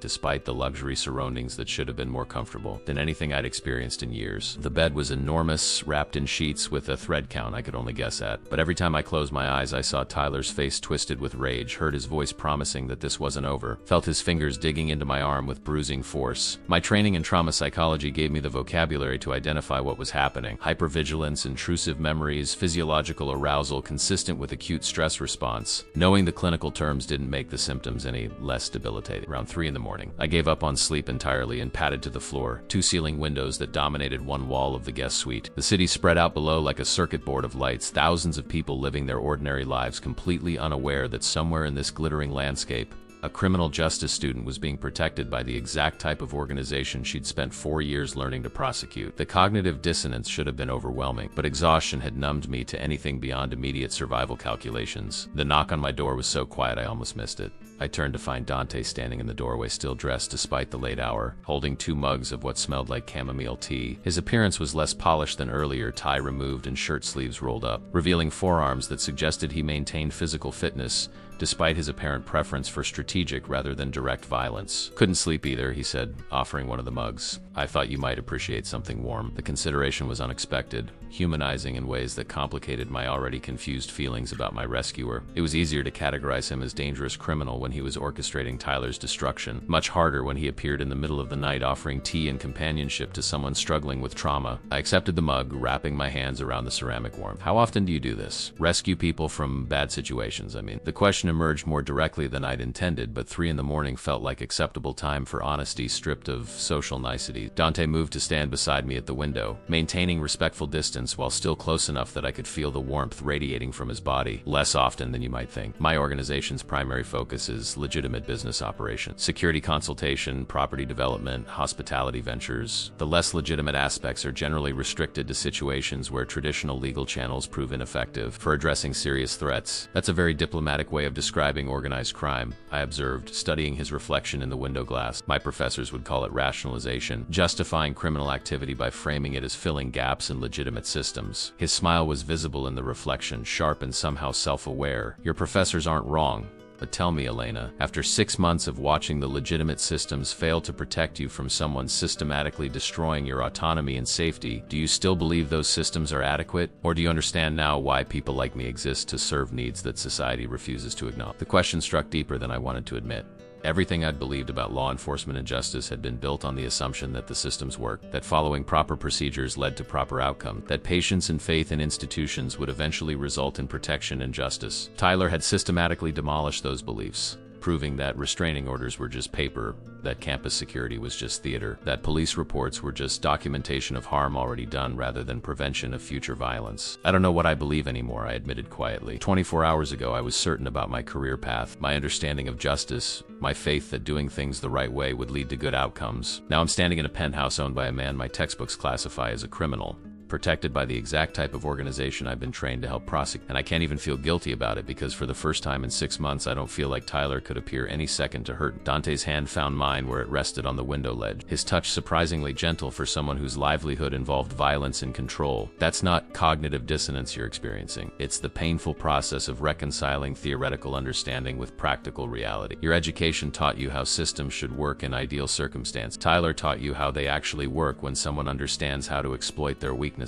[SPEAKER 1] despite the luxury surroundings that should have been more comfortable than anything I'd experienced in years. The bed was enormous, wrapped in sheets with a thread count I could only guess at. But every time I closed my eyes, I saw Tyler's face twisted with rage, heard his voice promising that this wasn't over, felt his fingers digging into my arm with bruising force. My training in trauma psychology gave me the vocabulary to identify what was happening. Hypervigilance, intrusive memories, physiological arousal consistent with acute stress response. Knowing the clinical terms didn't make the symptoms any less debilitating. Around 3 in the morning, I gave up on sleep entirely and padded to the floor. 2 ceiling windows that dominated one wall of the guest suite. The city spread out below like a circuit board of lights, thousands of people living their ordinary lives completely unaware that somewhere in this glittering landscape, a criminal justice student was being protected by the exact type of organization she'd spent 4 years learning to prosecute. The cognitive dissonance should have been overwhelming, but exhaustion had numbed me to anything beyond immediate survival calculations. The knock on my door was so quiet I almost missed it. I turned to find Dante standing in the doorway, still dressed despite the late hour, holding 2 mugs of what smelled like chamomile tea. His appearance was less polished than earlier, tie removed and shirt sleeves rolled up, revealing forearms that suggested he maintained physical fitness, despite his apparent preference for strategic rather than direct violence. Couldn't sleep either, he said, offering one of the mugs. I thought you might appreciate something warm. The consideration was unexpected, humanizing in ways that complicated my already confused feelings about my rescuer. It was easier to categorize him as dangerous criminal when he was orchestrating Tyler's destruction, much harder when he appeared in the middle of the night offering tea and companionship to someone struggling with trauma. I accepted the mug, wrapping my hands around the ceramic warmth. How often do you do this? Rescue people from bad situations, I mean. The question emerged more directly than I'd intended, but 3 in the morning felt like acceptable time for honesty stripped of social niceties. Dante moved to stand beside me at the window, maintaining respectful distance while still close enough that I could feel the warmth radiating from his body. Less often than you might think. My organization's primary focus is legitimate business operations. Security consultation, property development, hospitality ventures. The less legitimate aspects are generally restricted to situations where traditional legal channels prove ineffective for addressing serious threats. That's a very diplomatic way of describing organized crime, I observed, studying his reflection in the window glass. My professors would call it rationalization, justifying criminal activity by framing it as filling gaps in legitimate systems. His smile was visible in the reflection, sharp and somehow self-aware. Your professors aren't wrong. But tell me, Elena, after 6 months of watching the legitimate systems fail to protect you from someone systematically destroying your autonomy and safety, do you still believe those systems are adequate? Or do you understand now why people like me exist to serve needs that society refuses to acknowledge? The question struck deeper than I wanted to admit. Everything I'd believed about law enforcement and justice had been built on the assumption that the systems worked, that following proper procedures led to proper outcome, that patience and faith in institutions would eventually result in protection and justice. Tyler had systematically demolished those beliefs, proving that restraining orders were just paper, that campus security was just theater, that police reports were just documentation of harm already done rather than prevention of future violence. I don't know what I believe anymore, I admitted quietly. 24 hours ago, I was certain about my career path, my understanding of justice, my faith that doing things the right way would lead to good outcomes. Now I'm standing in a penthouse owned by a man my textbooks classify as a criminal, protected by the exact type of organization I've been trained to help prosecute. And I can't even feel guilty about it because for the first time in 6 months, I don't feel like Tyler could appear any second to hurt. Dante's hand found mine where it rested on the window ledge, his touch surprisingly gentle for someone whose livelihood involved violence and control. That's not cognitive dissonance you're experiencing. It's the painful process of reconciling theoretical understanding with practical reality. Your education taught you how systems should work in ideal circumstance. Tyler taught you how they actually work when someone understands how to exploit their weaknesses.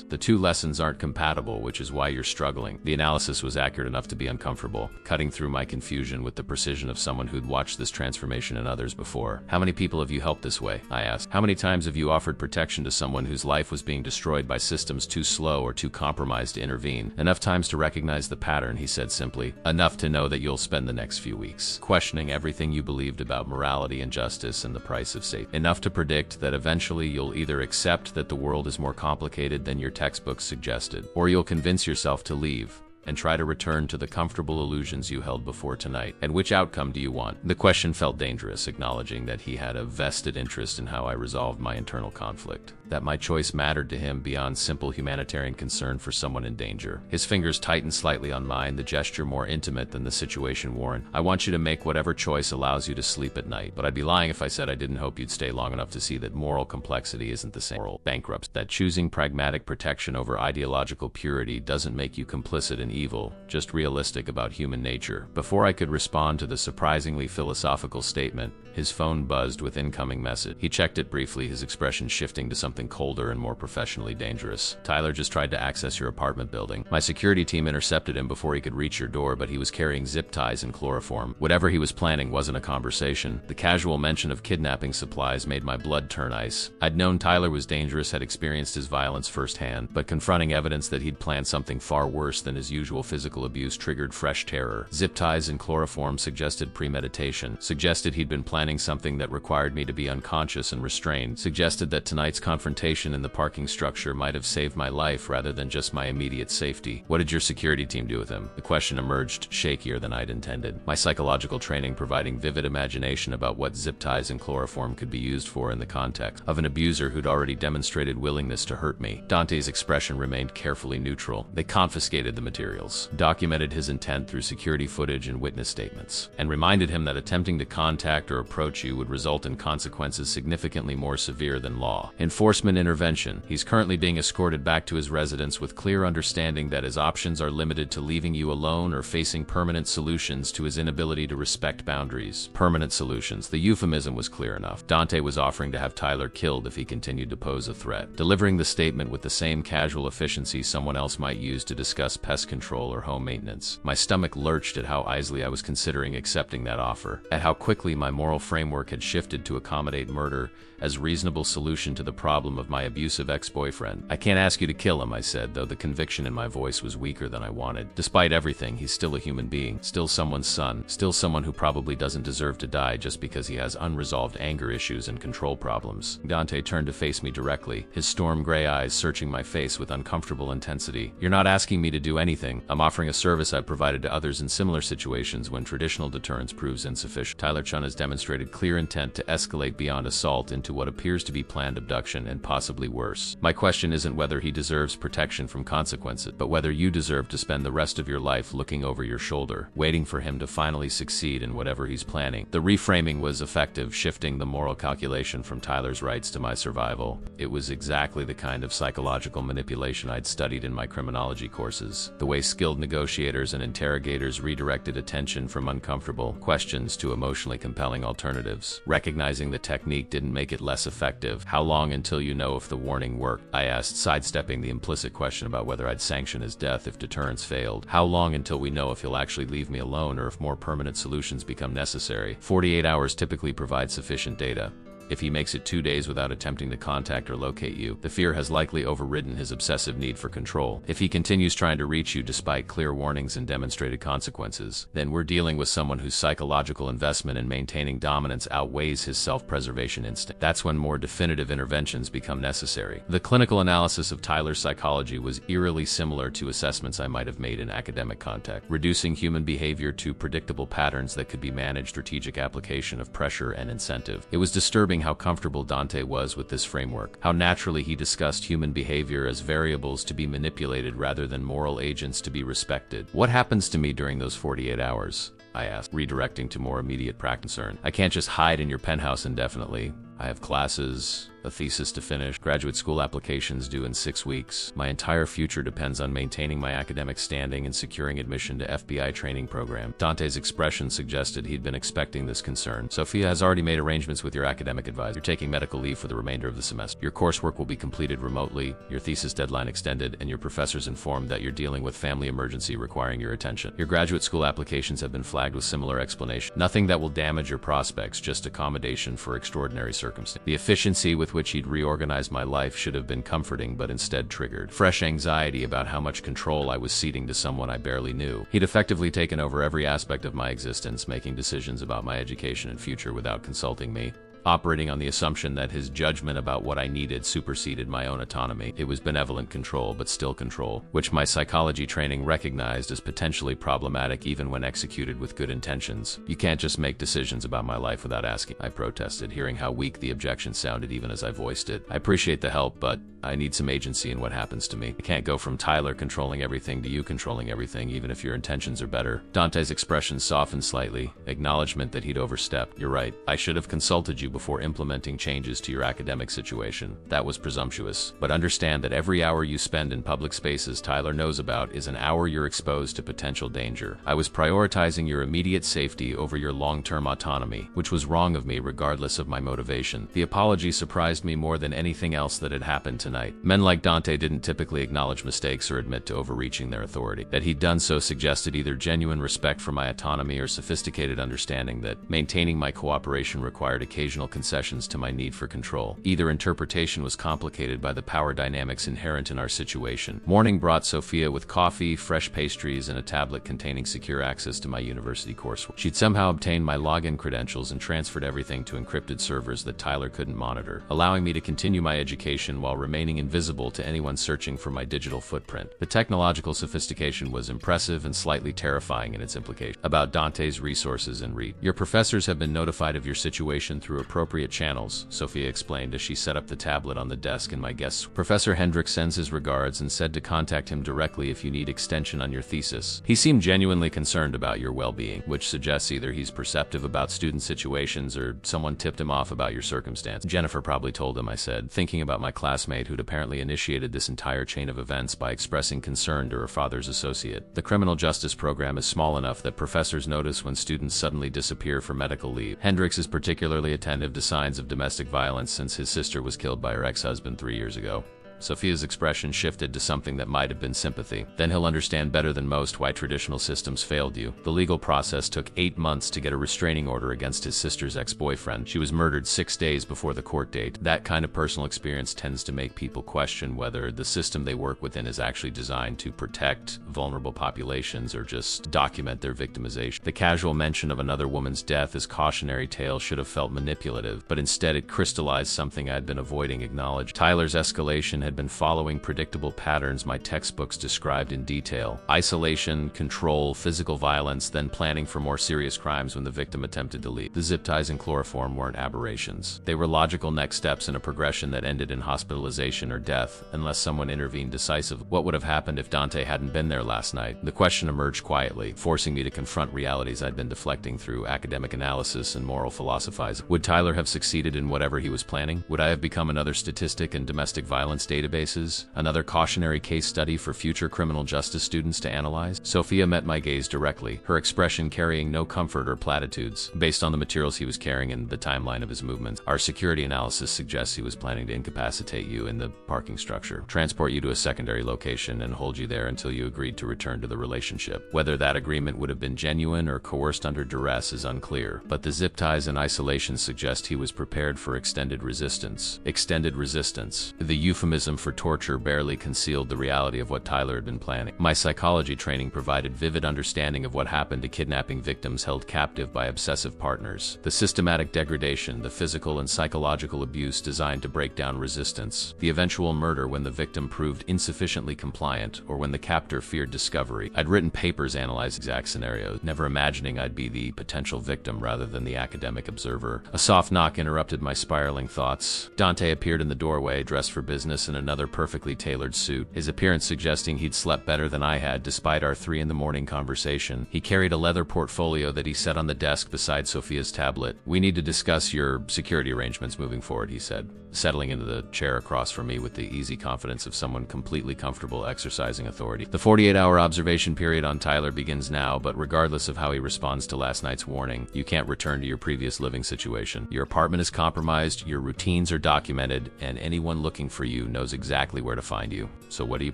[SPEAKER 1] The 2 lessons aren't compatible, which is why you're struggling. The analysis was accurate enough to be uncomfortable, cutting through my confusion with the precision of someone who'd watched this transformation in others before. How many people have you helped this way? I asked. How many times have you offered protection to someone whose life was being destroyed by systems too slow or too compromised to intervene? Enough times to recognize the pattern, he said simply. Enough to know that you'll spend the next few weeks questioning everything you believed about morality and justice and the price of safety. Enough to predict that eventually you'll either accept that the world is more complicated than your textbooks suggested, or you'll convince yourself to leave. and try to return to the comfortable illusions you held before tonight? And which outcome do you want? The question felt dangerous, acknowledging that he had a vested interest in how I resolved my internal conflict, that my choice mattered to him beyond simple humanitarian concern for someone in danger. His fingers tightened slightly on mine, the gesture more intimate than the situation warranted. I want you to make whatever choice allows you to sleep at night, but I'd be lying if I said I didn't hope you'd stay long enough to see that moral complexity isn't the same moral bankruptcy, that choosing pragmatic protection over ideological purity doesn't make you complicit in evil, just realistic about human nature. Before I could respond to the surprisingly philosophical statement, his phone buzzed with incoming message. He checked it briefly, his expression shifting to something colder and more professionally dangerous. Tyler just tried to access your apartment building. My security team intercepted him before he could reach your door, but he was carrying zip ties and chloroform. Whatever he was planning wasn't a conversation. The casual mention of kidnapping supplies made my blood turn ice. I'd known Tyler was dangerous, had experienced his violence firsthand, but confronting evidence that he'd planned something far worse than his usual physical abuse triggered fresh terror. Zip ties and chloroform suggested premeditation, suggested he'd been planning something that required me to be unconscious and restrained, suggested that tonight's confrontation in the parking structure might have saved my life rather than just my immediate safety. What did your security team do with him? The question emerged shakier than I'd intended, my psychological training providing vivid imagination about what zip ties and chloroform could be used for in the context of an abuser who'd already demonstrated willingness to hurt me. Dante's expression remained carefully neutral. They confiscated the materials, documented his intent through security footage and witness statements, and reminded him that attempting to contact or approach you would result in consequences significantly more severe than law enforcement intervention. He's currently being escorted back to his residence with clear understanding that his options are limited to leaving you alone or facing permanent solutions to his inability to respect boundaries. Permanent solutions. The euphemism was clear enough. Dante was offering to have Tyler killed if he continued to pose a threat, delivering the statement with the same casual efficiency someone else might use to discuss pest control or home maintenance. My stomach lurched at how easily I was considering accepting that offer, at how quickly my moral framework had shifted to accommodate murder as reasonable solution to the problem of my abusive ex-boyfriend. I can't ask you to kill him, I said, though the conviction in my voice was weaker than I wanted. Despite everything, he's still a human being, still someone's son, still someone who probably doesn't deserve to die just because he has unresolved anger issues and control problems. Dante turned to face me directly, his storm gray eyes searching my face with uncomfortable intensity. You're not asking me to do anything. I'm offering a service I've provided to others in similar situations when traditional deterrence proves insufficient. Tyler Chun has demonstrated clear intent to escalate beyond assault into what appears to be planned abduction and possibly worse. My question isn't whether he deserves protection from consequences, but whether you deserve to spend the rest of your life looking over your shoulder, waiting for him to finally succeed in whatever he's planning. The reframing was effective, shifting the moral calculation from Tyler's rights to my survival. It was exactly the kind of psychological manipulation I'd studied in my criminology courses, the way skilled negotiators and interrogators redirected attention from uncomfortable questions to emotionally compelling alternatives. Recognizing the technique didn't make it less effective. How long until you know if the warning worked? I asked, sidestepping the implicit question about whether I'd sanction his death if deterrence failed. How long until we know if he'll actually leave me alone or if more permanent solutions become necessary? 48 hours typically provide sufficient data. If he makes it 2 days without attempting to contact or locate you, the fear has likely overridden his obsessive need for control. If he continues trying to reach you despite clear warnings and demonstrated consequences, then we're dealing with someone whose psychological investment in maintaining dominance outweighs his self-preservation instinct. That's when more definitive interventions become necessary. The clinical analysis of Tyler's psychology was eerily similar to assessments I might have made in academic context, reducing human behavior to predictable patterns that could be managed, strategic application of pressure and incentive. It was disturbing how comfortable Dante was with this framework, how naturally he discussed human behavior as variables to be manipulated rather than moral agents to be respected. What happens to me during those 48 hours? I asked, redirecting to more immediate practice concern. I can't just hide in your penthouse indefinitely. I have classes, a thesis to finish, graduate school applications due in 6 weeks. My entire future depends on maintaining my academic standing and securing admission to FBI training program. Dante's expression suggested he'd been expecting this concern. Sophia has already made arrangements with your academic advisor. You're taking medical leave for the remainder of the semester. Your coursework will be completed remotely, your thesis deadline extended, and your professors informed that you're dealing with family emergency requiring your attention. Your graduate school applications have been flagged with similar explanation. Nothing that will damage your prospects, just accommodation for extraordinary circumstances. The efficiency with which he'd reorganized my life should have been comforting, but instead triggered fresh anxiety about how much control I was ceding to someone I barely knew. He'd effectively taken over every aspect of my existence, making decisions about my education and future without consulting me. operating on the assumption that his judgment about what I needed superseded my own autonomy. It was benevolent control, but still control, which my psychology training recognized as potentially problematic even when executed with good intentions. You can't just make decisions about my life without asking, I protested, hearing how weak the objection sounded even as I voiced it. I appreciate the help, but I need some agency in what happens to me. I can't go from Tyler controlling everything to you controlling everything, even if your intentions are better. Dante's expression softened slightly, acknowledgement that he'd overstepped. You're right. I should have consulted you before implementing changes to your academic situation. That was presumptuous. But understand that every hour you spend in public spaces Tyler knows about is an hour you're exposed to potential danger. I was prioritizing your immediate safety over your long-term autonomy, which was wrong of me regardless of my motivation. The apology surprised me more than anything else that had happened tonight. Men like Dante didn't typically acknowledge mistakes or admit to overreaching their authority. That he'd done so suggested either genuine respect for my autonomy or sophisticated understanding that maintaining my cooperation required occasional concessions to my need for control. Either interpretation was complicated by the power dynamics inherent in our situation. Morning brought Sophia with coffee, fresh pastries, and a tablet containing secure access to my university coursework. She'd somehow obtained my login credentials and transferred everything to encrypted servers that Tyler couldn't monitor, allowing me to continue my education while remaining invisible to anyone searching for my digital footprint. The technological sophistication was impressive and slightly terrifying in its implication. About Dante's resources and reach. Your professors have been notified of your situation through appropriate channels, Sophia explained as she set up the tablet on the desk in my guest. Professor Hendricks sends his regards and said to contact him directly if you need extension on your thesis. He seemed genuinely concerned about your well-being, which suggests either he's perceptive about student situations or someone tipped him off about your circumstance. Jennifer probably told him, I said, thinking about my classmate who'd apparently initiated this entire chain of events by expressing concern to her father's associate. The criminal justice program is small enough that professors notice when students suddenly disappear for medical leave. Hendricks is particularly attentive to signs of domestic violence since his sister was killed by her ex-husband 3 years ago. Sophia's expression shifted to something that might have been sympathy. Then he'll understand better than most why traditional systems failed you. The legal process took 8 months to get a restraining order against his sister's ex-boyfriend. She was murdered 6 days before the court date. That kind of personal experience tends to make people question whether the system they work within is actually designed to protect vulnerable populations or just document their victimization. The casual mention of another woman's death as cautionary tale should have felt manipulative, but instead it crystallized something I'd been avoiding acknowledging. Tyler's escalation had been following predictable patterns my textbooks described in detail. Isolation, control, physical violence, then planning for more serious crimes when the victim attempted to leave. The zip ties and chloroform weren't aberrations. They were logical next steps in a progression that ended in hospitalization or death, unless someone intervened decisively. What would have happened if Dante hadn't been there last night? The question emerged quietly, forcing me to confront realities I'd been deflecting through academic analysis and moral philosophizing. Would Tyler have succeeded in whatever he was planning? Would I have become another statistic in domestic violence databases, another cautionary case study for future criminal justice students to analyze? Sophia met my gaze directly, her expression carrying no comfort or platitudes. Based on the materials he was carrying and the timeline of his movements, our security analysis suggests he was planning to incapacitate you in the parking structure, transport you to a secondary location, and hold you there until you agreed to return to the relationship. Whether that agreement would have been genuine or coerced under duress is unclear, but the zip ties and isolation suggest he was prepared for extended resistance. Extended resistance. The euphemism for torture barely concealed the reality of what Tyler had been planning. My psychology training provided vivid understanding of what happened to kidnapping victims held captive by obsessive partners. The systematic degradation, the physical and psychological abuse designed to break down resistance, the eventual murder when the victim proved insufficiently compliant or when the captor feared discovery. I'd written papers analyzing exact scenarios, never imagining I'd be the potential victim rather than the academic observer. A soft knock interrupted my spiraling thoughts. Dante appeared in the doorway, dressed for business in another perfectly tailored suit, his appearance suggesting he'd slept better than I had despite our 3 in the morning conversation. He carried a leather portfolio that he set on the desk beside Sophia's tablet. We need to discuss your security arrangements moving forward, he said, settling into the chair across from me with the easy confidence of someone completely comfortable exercising authority. The 48-hour observation period on Tyler begins now, but regardless of how he responds to last night's warning, you can't return to your previous living situation. Your apartment is compromised, your routines are documented, and anyone looking for you knows exactly where to find you. So what are you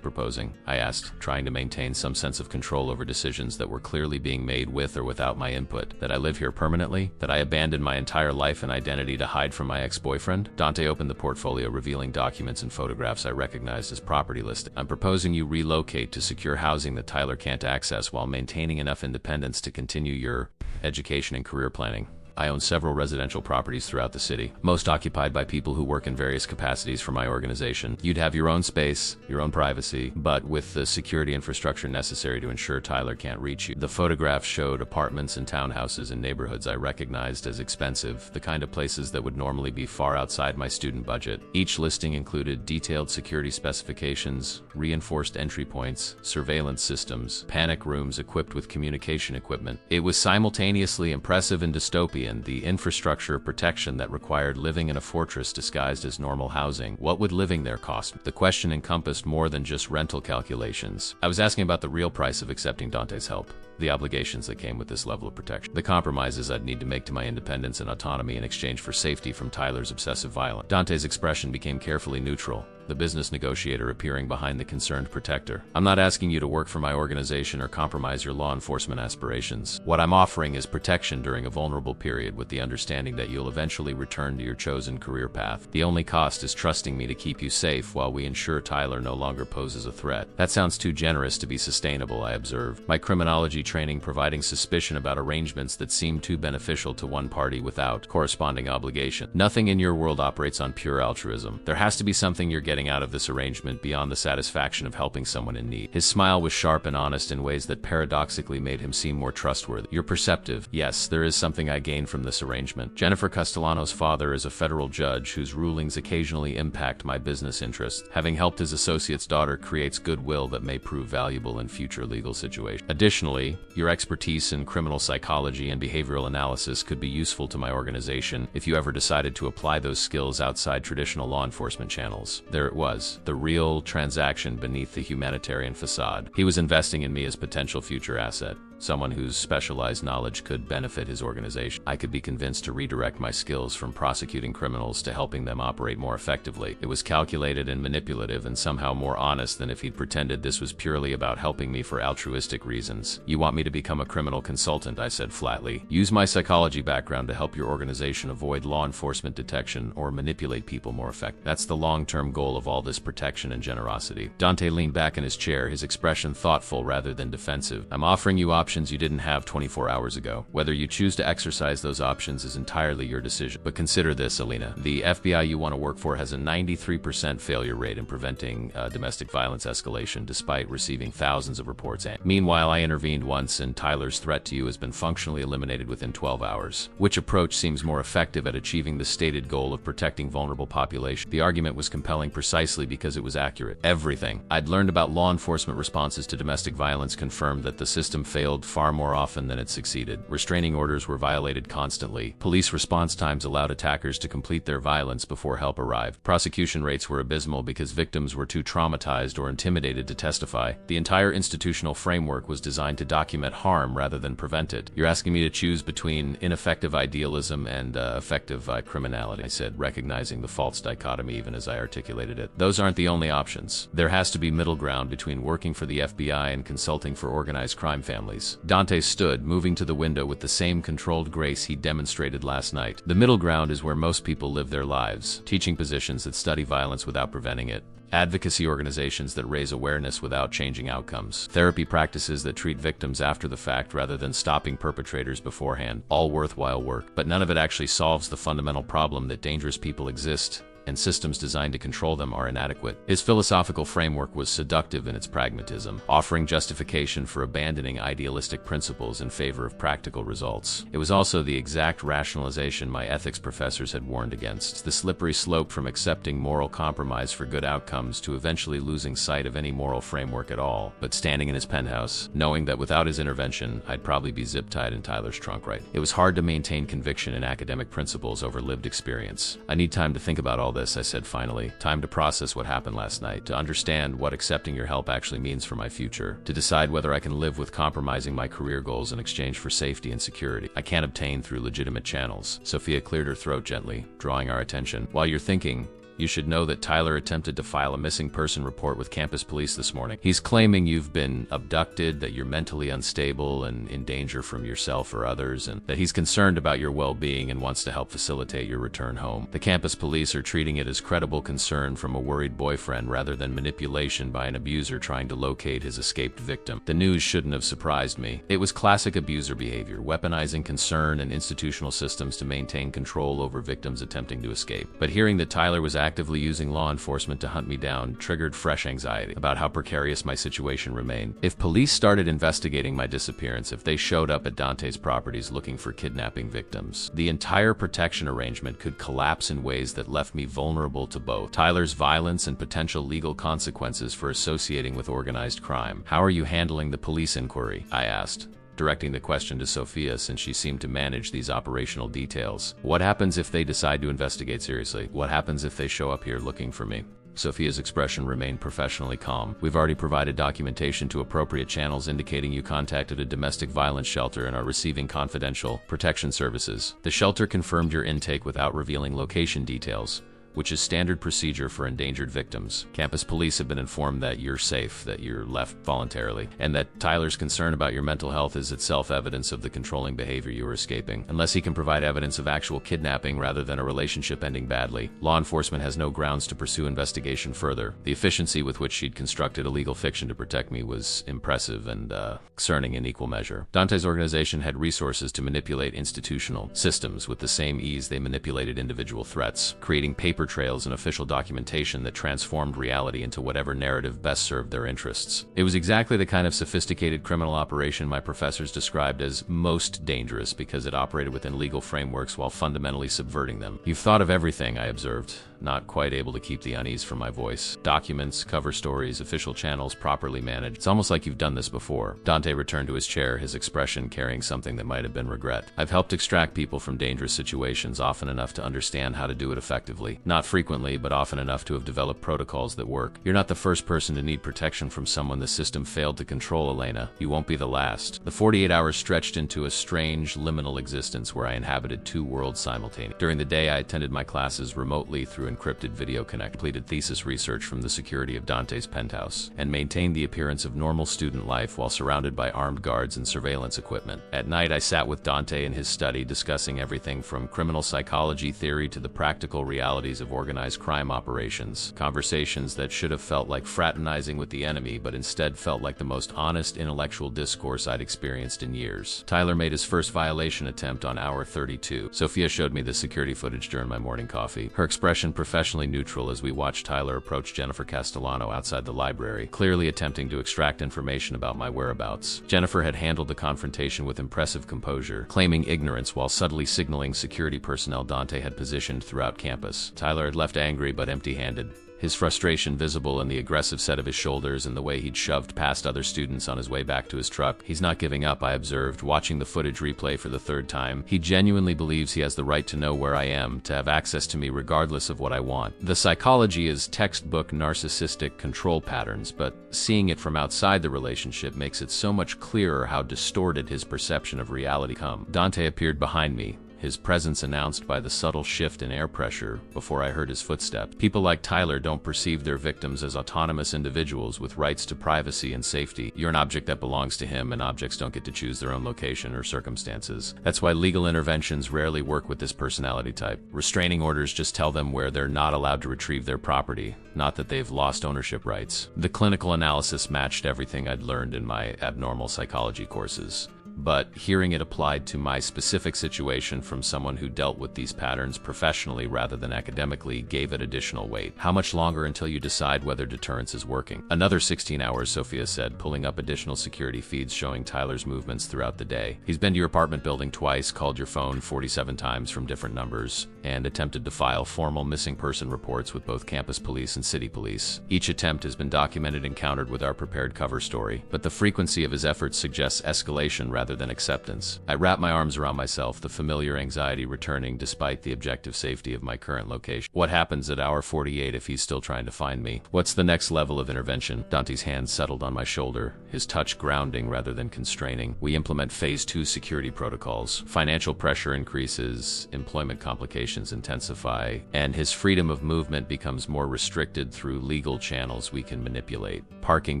[SPEAKER 1] proposing? I asked, trying to maintain some sense of control over decisions that were clearly being made with or without my input. That I live here permanently? That I abandoned my entire life and identity to hide from my ex-boyfriend? Dante opened the portfolio, revealing documents and photographs I recognized as property listed. I'm proposing you relocate to secure housing that Tyler can't access while maintaining enough independence to continue your education and career planning. I own several residential properties throughout the city, most occupied by people who work in various capacities for my organization. You'd have your own space, your own privacy, but with the security infrastructure necessary to ensure Tyler can't reach you. The photographs showed apartments and townhouses in neighborhoods I recognized as expensive, the kind of places that would normally be far outside my student budget. Each listing included detailed security specifications, reinforced entry points, surveillance systems, panic rooms equipped with communication equipment. It was simultaneously impressive and dystopian, the infrastructure of protection that required living in a fortress disguised as normal housing. What would living there cost? The question encompassed more than just rental calculations. I was asking about the real price of accepting Dante's help, the obligations that came with this level of protection, the compromises I'd need to make to my independence and autonomy in exchange for safety from Tyler's obsessive violence. Dante's expression became carefully neutral, the business negotiator appearing behind the concerned protector. I'm not asking you to work for my organization or compromise your law enforcement aspirations. What I'm offering is protection during a vulnerable period with the understanding that you'll eventually return to your chosen career path. The only cost is trusting me to keep you safe while we ensure Tyler no longer poses a threat. That sounds too generous to be sustainable, I observed, my criminology training providing suspicion about arrangements that seem too beneficial to one party without corresponding obligation. Nothing in your world operates on pure altruism. There has to be something you're getting out of this arrangement beyond the satisfaction of helping someone in need. His smile was sharp and honest in ways that paradoxically made him seem more trustworthy. You're perceptive. Yes, there is something I gain from this arrangement. Jennifer Castellano's father is a federal judge whose rulings occasionally impact my business interests. Having helped his associate's daughter creates goodwill that may prove valuable in future legal situations. Additionally, your expertise in criminal psychology and behavioral analysis could be useful to my organization if you ever decided to apply those skills outside traditional law enforcement channels. There it was, the real transaction beneath the humanitarian facade. He was investing in me as potential future asset, someone whose specialized knowledge could benefit his organization. I could be convinced to redirect my skills from prosecuting criminals to helping them operate more effectively. It was calculated and manipulative and somehow more honest than if he'd pretended this was purely about helping me for altruistic reasons. You want me to become a criminal consultant, I said flatly. Use my psychology background to help your organization avoid law enforcement detection or manipulate people more effectively. That's the long-term goal of all this protection and generosity. Dante leaned back in his chair, his expression thoughtful rather than defensive. I'm offering you options you didn't have 24 hours ago. Whether you choose to exercise those options is entirely your decision. But consider this, Alina. The FBI you want to work for has a 93% failure rate in preventing domestic violence escalation despite receiving thousands of reports. Meanwhile, I intervened once and Tyler's threat to you has been functionally eliminated within 12 hours. Which approach seems more effective at achieving the stated goal of protecting vulnerable population? The argument was compelling precisely because it was accurate. Everything I'd learned about law enforcement responses to domestic violence confirmed that the system failed far more often than it succeeded. Restraining orders were violated constantly. Police response times allowed attackers to complete their violence before help arrived. Prosecution rates were abysmal because victims were too traumatized or intimidated to testify. The entire institutional framework was designed to document harm rather than prevent it. You're asking me to choose between ineffective idealism and effective criminality, I said, recognizing the false dichotomy even as I articulated it. Those aren't the only options. There has to be middle ground between working for the FBI and consulting for organized crime families. Dante stood, moving to the window with the same controlled grace he demonstrated last night. The middle ground is where most people live their lives, teaching positions that study violence without preventing it, advocacy organizations that raise awareness without changing outcomes, therapy practices that treat victims after the fact rather than stopping perpetrators beforehand. All worthwhile work, but none of it actually solves the fundamental problem that dangerous people exist and systems designed to control them are inadequate. His philosophical framework was seductive in its pragmatism, offering justification for abandoning idealistic principles in favor of practical results. It was also the exact rationalization my ethics professors had warned against, the slippery slope from accepting moral compromise for good outcomes to eventually losing sight of any moral framework at all. But standing in his penthouse, knowing that without his intervention, I'd probably be zip-tied in Tyler's trunk right. It was hard to maintain conviction in academic principles over lived experience. I need time to think about all this, I said finally. Time to process what happened last night, to understand what accepting your help actually means for my future, to decide whether I can live with compromising my career goals in exchange for safety and security I can't obtain through legitimate channels. Sophia cleared her throat gently, drawing our attention. While you're thinking, You should know that Tyler attempted to file a missing person report with campus police this morning. He's claiming you've been abducted, that you're mentally unstable and in danger from yourself or others, and that he's concerned about your well-being and wants to help facilitate your return home. The campus police are treating it as credible concern from a worried boyfriend rather than manipulation by an abuser trying to locate his escaped victim. The news shouldn't have surprised me. It was classic abuser behavior, weaponizing concern and institutional systems to maintain control over victims attempting to escape. But hearing that Tyler was actively using law enforcement to hunt me down triggered fresh anxiety about how precarious my situation remained. If police started investigating my disappearance, if they showed up at Dante's properties looking for kidnapping victims, the entire protection arrangement could collapse in ways that left me vulnerable to both Tyler's violence and potential legal consequences for associating with organized crime. How are you handling the police inquiry? I asked, directing the question to Sophia since she seemed to manage these operational details. What happens if they decide to investigate seriously? What happens if they show up here looking for me? Sophia's expression remained professionally calm. We've already provided documentation to appropriate channels indicating you contacted a domestic violence shelter and are receiving confidential protection services. The shelter confirmed your intake without revealing location details, which is standard procedure for endangered victims. Campus police have been informed that you're safe, that you're left voluntarily, and that Tyler's concern about your mental health is itself evidence of the controlling behavior you were escaping. Unless he can provide evidence of actual kidnapping rather than a relationship ending badly, law enforcement has no grounds to pursue investigation further. The efficiency with which she'd constructed a legal fiction to protect me was impressive and concerning in equal measure. Dante's organization had resources to manipulate institutional systems with the same ease they manipulated individual threats, creating paper trails and official documentation that transformed reality into whatever narrative best served their interests. It was exactly the kind of sophisticated criminal operation my professors described as most dangerous because it operated within legal frameworks while fundamentally subverting them. You've thought of everything, I observed, not quite able to keep the unease from my voice. Documents, cover stories, official channels properly managed. It's almost like you've done this before. Dante returned to his chair, his expression carrying something that might have been regret. I've helped extract people from dangerous situations often enough to understand how to do it effectively. Not frequently, but often enough to have developed protocols that work. You're not the first person to need protection from someone the system failed to control, Elena. You won't be the last. The 48 hours stretched into a strange, liminal existence where I inhabited two worlds simultaneously. During the day, I attended my classes remotely through encrypted video connect, completed thesis research from the security of Dante's penthouse, and maintained the appearance of normal student life while surrounded by armed guards and surveillance equipment. At night, I sat with Dante in his study, discussing everything from criminal psychology theory to the practical realities of organized crime operations. Conversations that should have felt like fraternizing with the enemy, but instead felt like the most honest intellectual discourse I'd experienced in years. Tyler made his first violation attempt on hour 32. Sophia showed me the security footage during my morning coffee. Her expression professionally neutral as we watched Tyler approach Jennifer Castellano outside the library, clearly attempting to extract information about my whereabouts. Jennifer had handled the confrontation with impressive composure, claiming ignorance while subtly signaling security personnel Dante had positioned throughout campus. Tyler had left angry but empty-handed, his frustration visible in the aggressive set of his shoulders and the way he'd shoved past other students on his way back to his truck. He's not giving up, I observed, watching the footage replay for the third time. He genuinely believes he has the right to know where I am, to have access to me regardless of what I want. The psychology is textbook narcissistic control patterns, but seeing it from outside the relationship makes it so much clearer how distorted his perception of reality became. Dante appeared behind me, his presence announced by the subtle shift in air pressure before I heard his footsteps. People like Tyler don't perceive their victims as autonomous individuals with rights to privacy and safety. You're an object that belongs to him, and objects don't get to choose their own location or circumstances. That's why legal interventions rarely work with this personality type. Restraining orders just tell them where they're not allowed to retrieve their property, not that they've lost ownership rights. The clinical analysis matched everything I'd learned in my abnormal psychology courses. But hearing it applied to my specific situation from someone who dealt with these patterns professionally rather than academically gave it additional weight. How much longer until you decide whether deterrence is working? Another 16 hours, Sophia said, pulling up additional security feeds showing Tyler's movements throughout the day. He's been to your apartment building twice, called your phone 47 times from different numbers, and attempted to file formal missing person reports with both campus police and city police. Each attempt has been documented and countered with our prepared cover story, but the frequency of his efforts suggests escalation rather rather than acceptance. I wrapped my arms around myself, the familiar anxiety returning despite the objective safety of my current location. What happens at hour 48 if he's still trying to find me? What's the next level of intervention? Dante's hand settled on my shoulder, his touch grounding rather than constraining. We implement phase 2 security protocols. Financial pressure increases, employment complications intensify, and his freedom of movement becomes more restricted through legal channels we can manipulate. Parking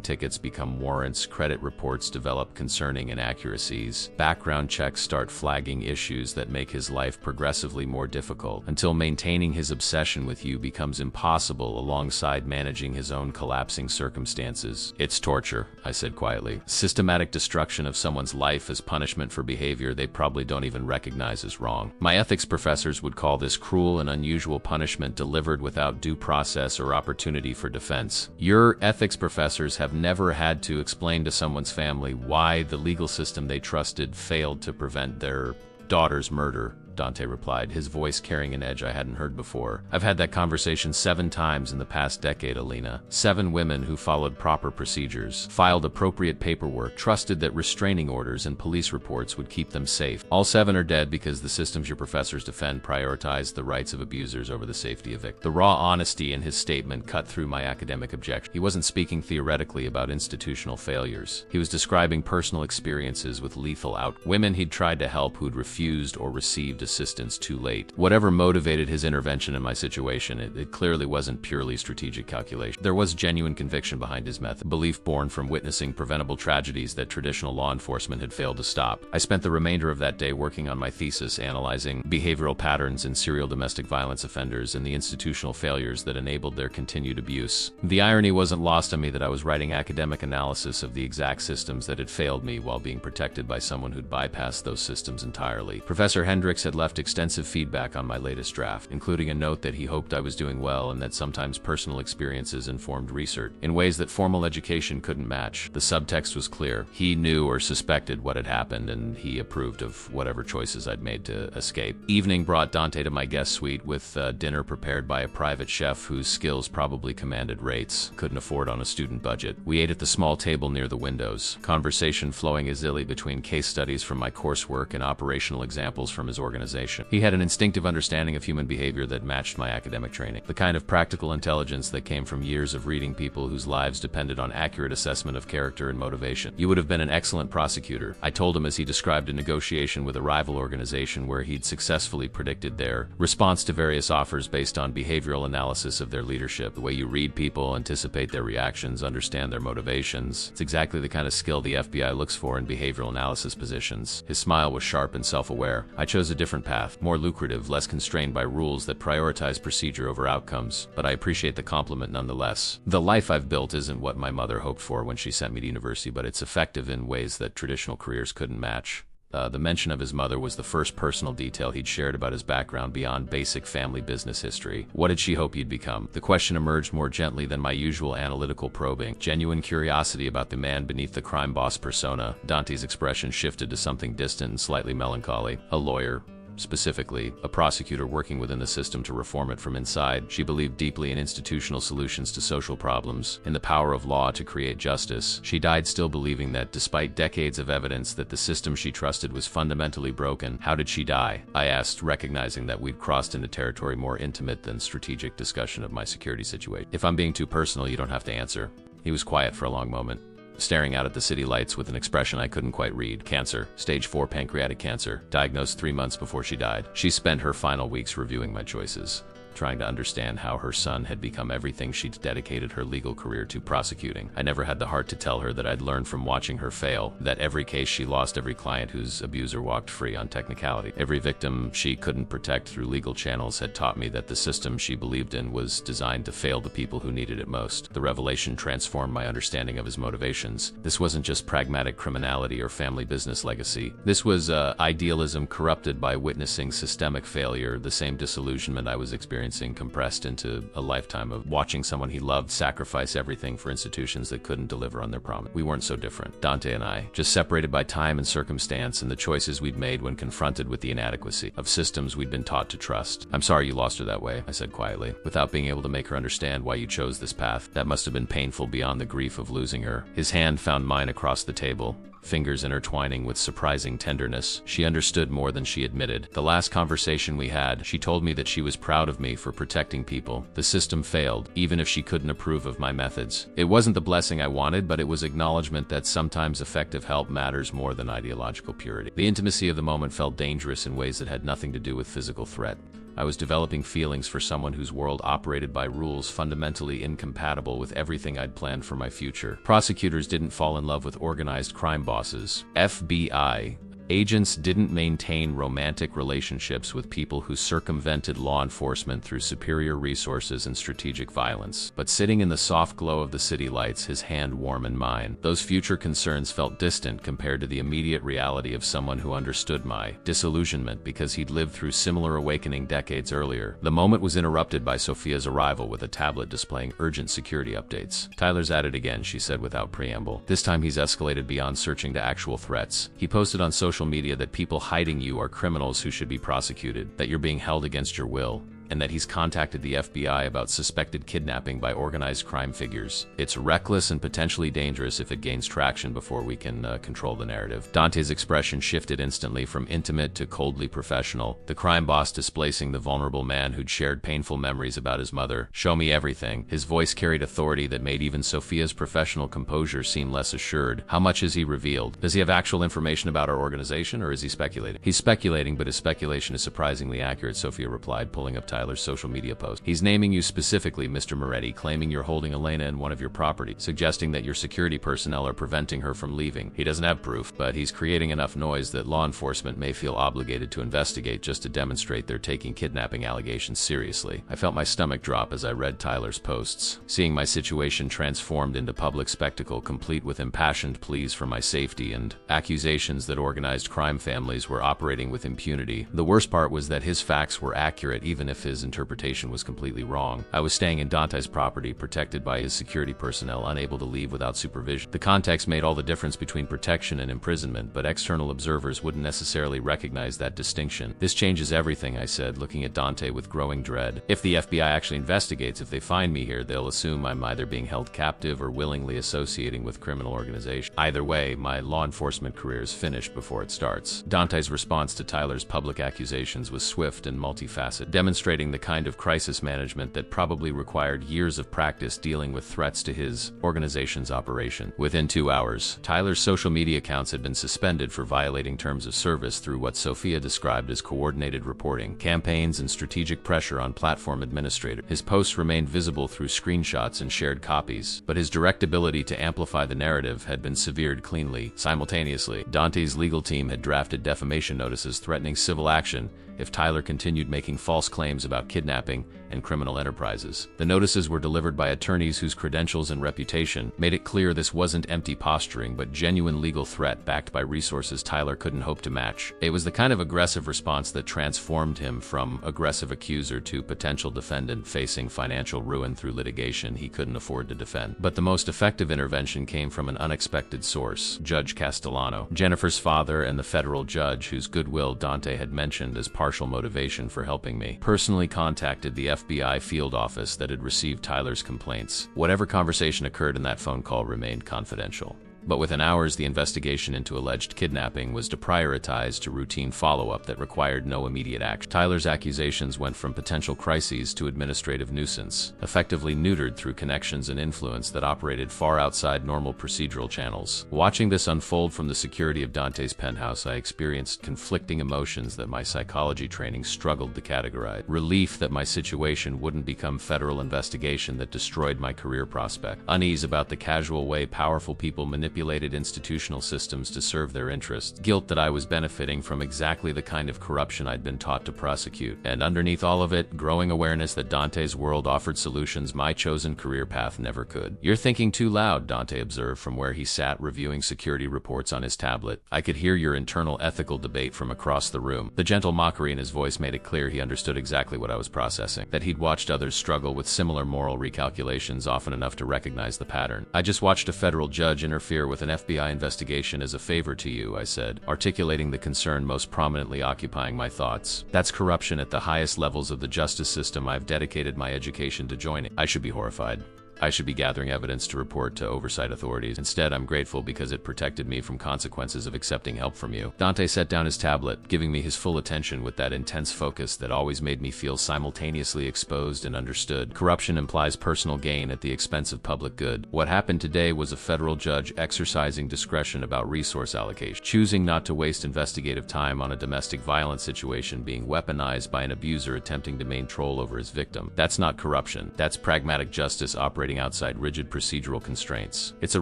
[SPEAKER 1] tickets become warrants, credit reports develop concerning inaccuracies, background checks start flagging issues that make his life progressively more difficult, until maintaining his obsession with you becomes impossible alongside managing his own collapsing circumstances. It's torture, I said quietly. Systematic destruction of someone's life as punishment for behavior they probably don't even recognize as wrong. My ethics professors would call this cruel and unusual punishment delivered without due process or opportunity for defense. Your ethics professors have never had to explain to someone's family why the legal system they trusted failed to prevent their daughter's murder, Dante replied, his voice carrying an edge I hadn't heard before. I've had that conversation 7 times in the past decade, Alina. 7 women who followed proper procedures, filed appropriate paperwork, trusted that restraining orders and police reports would keep them safe. All 7 are dead because the systems your professors defend prioritize the rights of abusers over the safety of victims. The raw honesty in his statement cut through my academic objection. He wasn't speaking theoretically about institutional failures. He was describing personal experiences with lethal outcomes. Women he'd tried to help who'd refused or received assistance too late. Whatever motivated his intervention in my situation, it clearly wasn't purely strategic calculation. There was genuine conviction behind his method, belief born from witnessing preventable tragedies that traditional law enforcement had failed to stop. I spent the remainder of that day working on my thesis, analyzing behavioral patterns in serial domestic violence offenders and the institutional failures that enabled their continued abuse. The irony wasn't lost on me that I was writing academic analysis of the exact systems that had failed me while being protected by someone who'd bypassed those systems entirely. Professor Hendricks had left extensive feedback on my latest draft, including a note that he hoped I was doing well and that sometimes personal experiences informed research in ways that formal education couldn't match. The subtext was clear. He knew or suspected what had happened, and he approved of whatever choices I'd made to escape. Evening brought Dante to my guest suite with dinner prepared by a private chef whose skills probably commanded rates couldn't afford on a student budget. We ate at the small table near the windows, conversation flowing easily between case studies from my coursework and operational examples from his organization. He had an instinctive understanding of human behavior that matched my academic training, the kind of practical intelligence that came from years of reading people whose lives depended on accurate assessment of character and motivation. You would have been an excellent prosecutor, I told him as he described a negotiation with a rival organization where he'd successfully predicted their response to various offers based on behavioral analysis of their leadership. The way you read people, anticipate their reactions, understand their motivations. It's exactly the kind of skill the FBI looks for in behavioral analysis positions. His smile was sharp and self-aware. I chose a different path, more lucrative, less constrained by rules that prioritize procedure over outcomes, but I appreciate the compliment nonetheless. The life I've built isn't what my mother hoped for when she sent me to university, but it's effective in ways that traditional careers couldn't match. The mention of his mother was the first personal detail he'd shared about his background beyond basic family business history. What did she hope he'd become? The question emerged more gently than my usual analytical probing. Genuine curiosity about the man beneath the crime boss persona. Dante's expression shifted to something distant and slightly melancholy. A lawyer. Specifically, a prosecutor working within the system to reform it from inside. She believed deeply in institutional solutions to social problems, in the power of law to create justice. She died still believing that, despite decades of evidence that the system she trusted was fundamentally broken. How did she die? I asked, recognizing that we'd crossed into territory more intimate than strategic discussion of my security situation. If I'm being too personal, you don't have to answer. He was quiet for a long moment, staring out at the city lights with an expression I couldn't quite read. Cancer. Stage 4 pancreatic cancer. Diagnosed 3 months before she died. She spent her final weeks reviewing my choices, trying to understand how her son had become everything she'd dedicated her legal career to prosecuting. I never had the heart to tell her that I'd learned from watching her fail, that every case she lost, every client whose abuser walked free on technicality, every victim she couldn't protect through legal channels had taught me that the system she believed in was designed to fail the people who needed it most. The revelation transformed my understanding of his motivations. This wasn't just pragmatic criminality or family business legacy. This was idealism corrupted by witnessing systemic failure, the same disillusionment I was experiencing compressed into a lifetime of watching someone he loved sacrifice everything for institutions that couldn't deliver on their promise. We weren't so different, Dante and I, just separated by time and circumstance and the choices we'd made when confronted with the inadequacy of systems we'd been taught to trust. I'm sorry you lost her that way, I said quietly, without being able to make her understand why you chose this path. That must have been painful beyond the grief of losing her. His hand found mine across the table, fingers intertwining with surprising tenderness. She understood more than she admitted. The last conversation we had, she told me that she was proud of me for protecting people. The system failed, even if she couldn't approve of my methods. It wasn't the blessing I wanted, but it was acknowledgement that sometimes effective help matters more than ideological purity. The intimacy of the moment felt dangerous in ways that had nothing to do with physical threat. I was developing feelings for someone whose world operated by rules fundamentally incompatible with everything I'd planned for my future. Prosecutors didn't fall in love with organized crime bosses. FBI agents didn't maintain romantic relationships with people who circumvented law enforcement through superior resources and strategic violence. But sitting in the soft glow of the city lights, his hand warm in mine, those future concerns felt distant compared to the immediate reality of someone who understood my disillusionment because he'd lived through similar awakening decades earlier. The moment was interrupted by Sophia's arrival with a tablet displaying urgent security updates. "Tyler's at it again," she said without preamble. "This time he's escalated beyond searching to actual threats. He posted on social media that people hiding you are criminals who should be prosecuted, that you're being held against your will, and that he's contacted the FBI about suspected kidnapping by organized crime figures. It's reckless and potentially dangerous if it gains traction before we can control the narrative." Dante's expression shifted instantly from intimate to coldly professional, the crime boss displacing the vulnerable man who'd shared painful memories about his mother. "Show me everything." His voice carried authority that made even Sophia's professional composure seem less assured. "How much has he revealed? Does he have actual information about our organization, or is he speculating?" "He's speculating, but his speculation is surprisingly accurate," Sophia replied, pulling up Tyler's social media post. "He's naming you specifically, Mr. Moretti, claiming you're holding Elena in one of your properties, suggesting that your security personnel are preventing her from leaving. He doesn't have proof, but he's creating enough noise that law enforcement may feel obligated to investigate just to demonstrate they're taking kidnapping allegations seriously." I felt my stomach drop as I read Tyler's posts, seeing my situation transformed into public spectacle complete with impassioned pleas for my safety and accusations that organized crime families were operating with impunity. The worst part was that his facts were accurate even if his interpretation was completely wrong. I was staying in Dante's property, protected by his security personnel, unable to leave without supervision. The context made all the difference between protection and imprisonment, but external observers wouldn't necessarily recognize that distinction. "This changes everything," I said, looking at Dante with growing dread. "If the FBI actually investigates, if they find me here, they'll assume I'm either being held captive or willingly associating with criminal organizations. Either way, my law enforcement career is finished before it starts." Dante's response to Tyler's public accusations was swift and multifaceted, demonstrating the kind of crisis management that probably required years of practice dealing with threats to his organization's operation. Within 2 hours, Tyler's social media accounts had been suspended for violating terms of service through what Sophia described as coordinated reporting, campaigns, and strategic pressure on platform administrators. His posts remained visible through screenshots and shared copies, but his direct ability to amplify the narrative had been severed cleanly. Simultaneously, Dante's legal team had drafted defamation notices threatening civil action if Tyler continued making false claims about kidnapping and criminal enterprises. The notices were delivered by attorneys whose credentials and reputation made it clear this wasn't empty posturing, but genuine legal threat backed by resources Tyler couldn't hope to match. It was the kind of aggressive response that transformed him from aggressive accuser to potential defendant facing financial ruin through litigation he couldn't afford to defend. But the most effective intervention came from an unexpected source: Judge Castellano, Jennifer's father and the federal judge whose goodwill Dante had mentioned as partial motivation for helping me, personally contacted the FBI field office that had received Tyler's complaints. Whatever conversation occurred in that phone call remained confidential. But within hours, the investigation into alleged kidnapping was deprioritized to routine follow-up that required no immediate action. Tyler's accusations went from potential crises to administrative nuisance, effectively neutered through connections and influence that operated far outside normal procedural channels. Watching this unfold from the security of Dante's penthouse, I experienced conflicting emotions that my psychology training struggled to categorize. Relief that my situation wouldn't become federal investigation that destroyed my career prospect. Unease about the casual way powerful people manipulated institutional systems to serve their interests. Guilt that I was benefiting from exactly the kind of corruption I'd been taught to prosecute. And underneath all of it, growing awareness that Dante's world offered solutions my chosen career path never could. "You're thinking too loud," Dante observed from where he sat reviewing security reports on his tablet. "I could hear your internal ethical debate from across the room." The gentle mockery in his voice made it clear he understood exactly what I was processing, that he'd watched others struggle with similar moral recalculations often enough to recognize the pattern. "I just watched a federal judge interfere with an FBI investigation as a favor to you," I said, articulating the concern most prominently occupying my thoughts. "That's corruption at the highest levels of the justice system I've dedicated my education to joining. I should be horrified. I should be gathering evidence to report to oversight authorities. Instead, I'm grateful because it protected me from consequences of accepting help from you. Dante set down his tablet, giving me his full attention with that intense focus that always made me feel simultaneously exposed and understood. Corruption implies personal gain at the expense of public good. What happened today was a federal judge exercising discretion about resource allocation, choosing not to waste investigative time on a domestic violence situation being weaponized by an abuser attempting to maintain control over his victim. That's not corruption. That's pragmatic justice operating outside rigid procedural constraints. It's a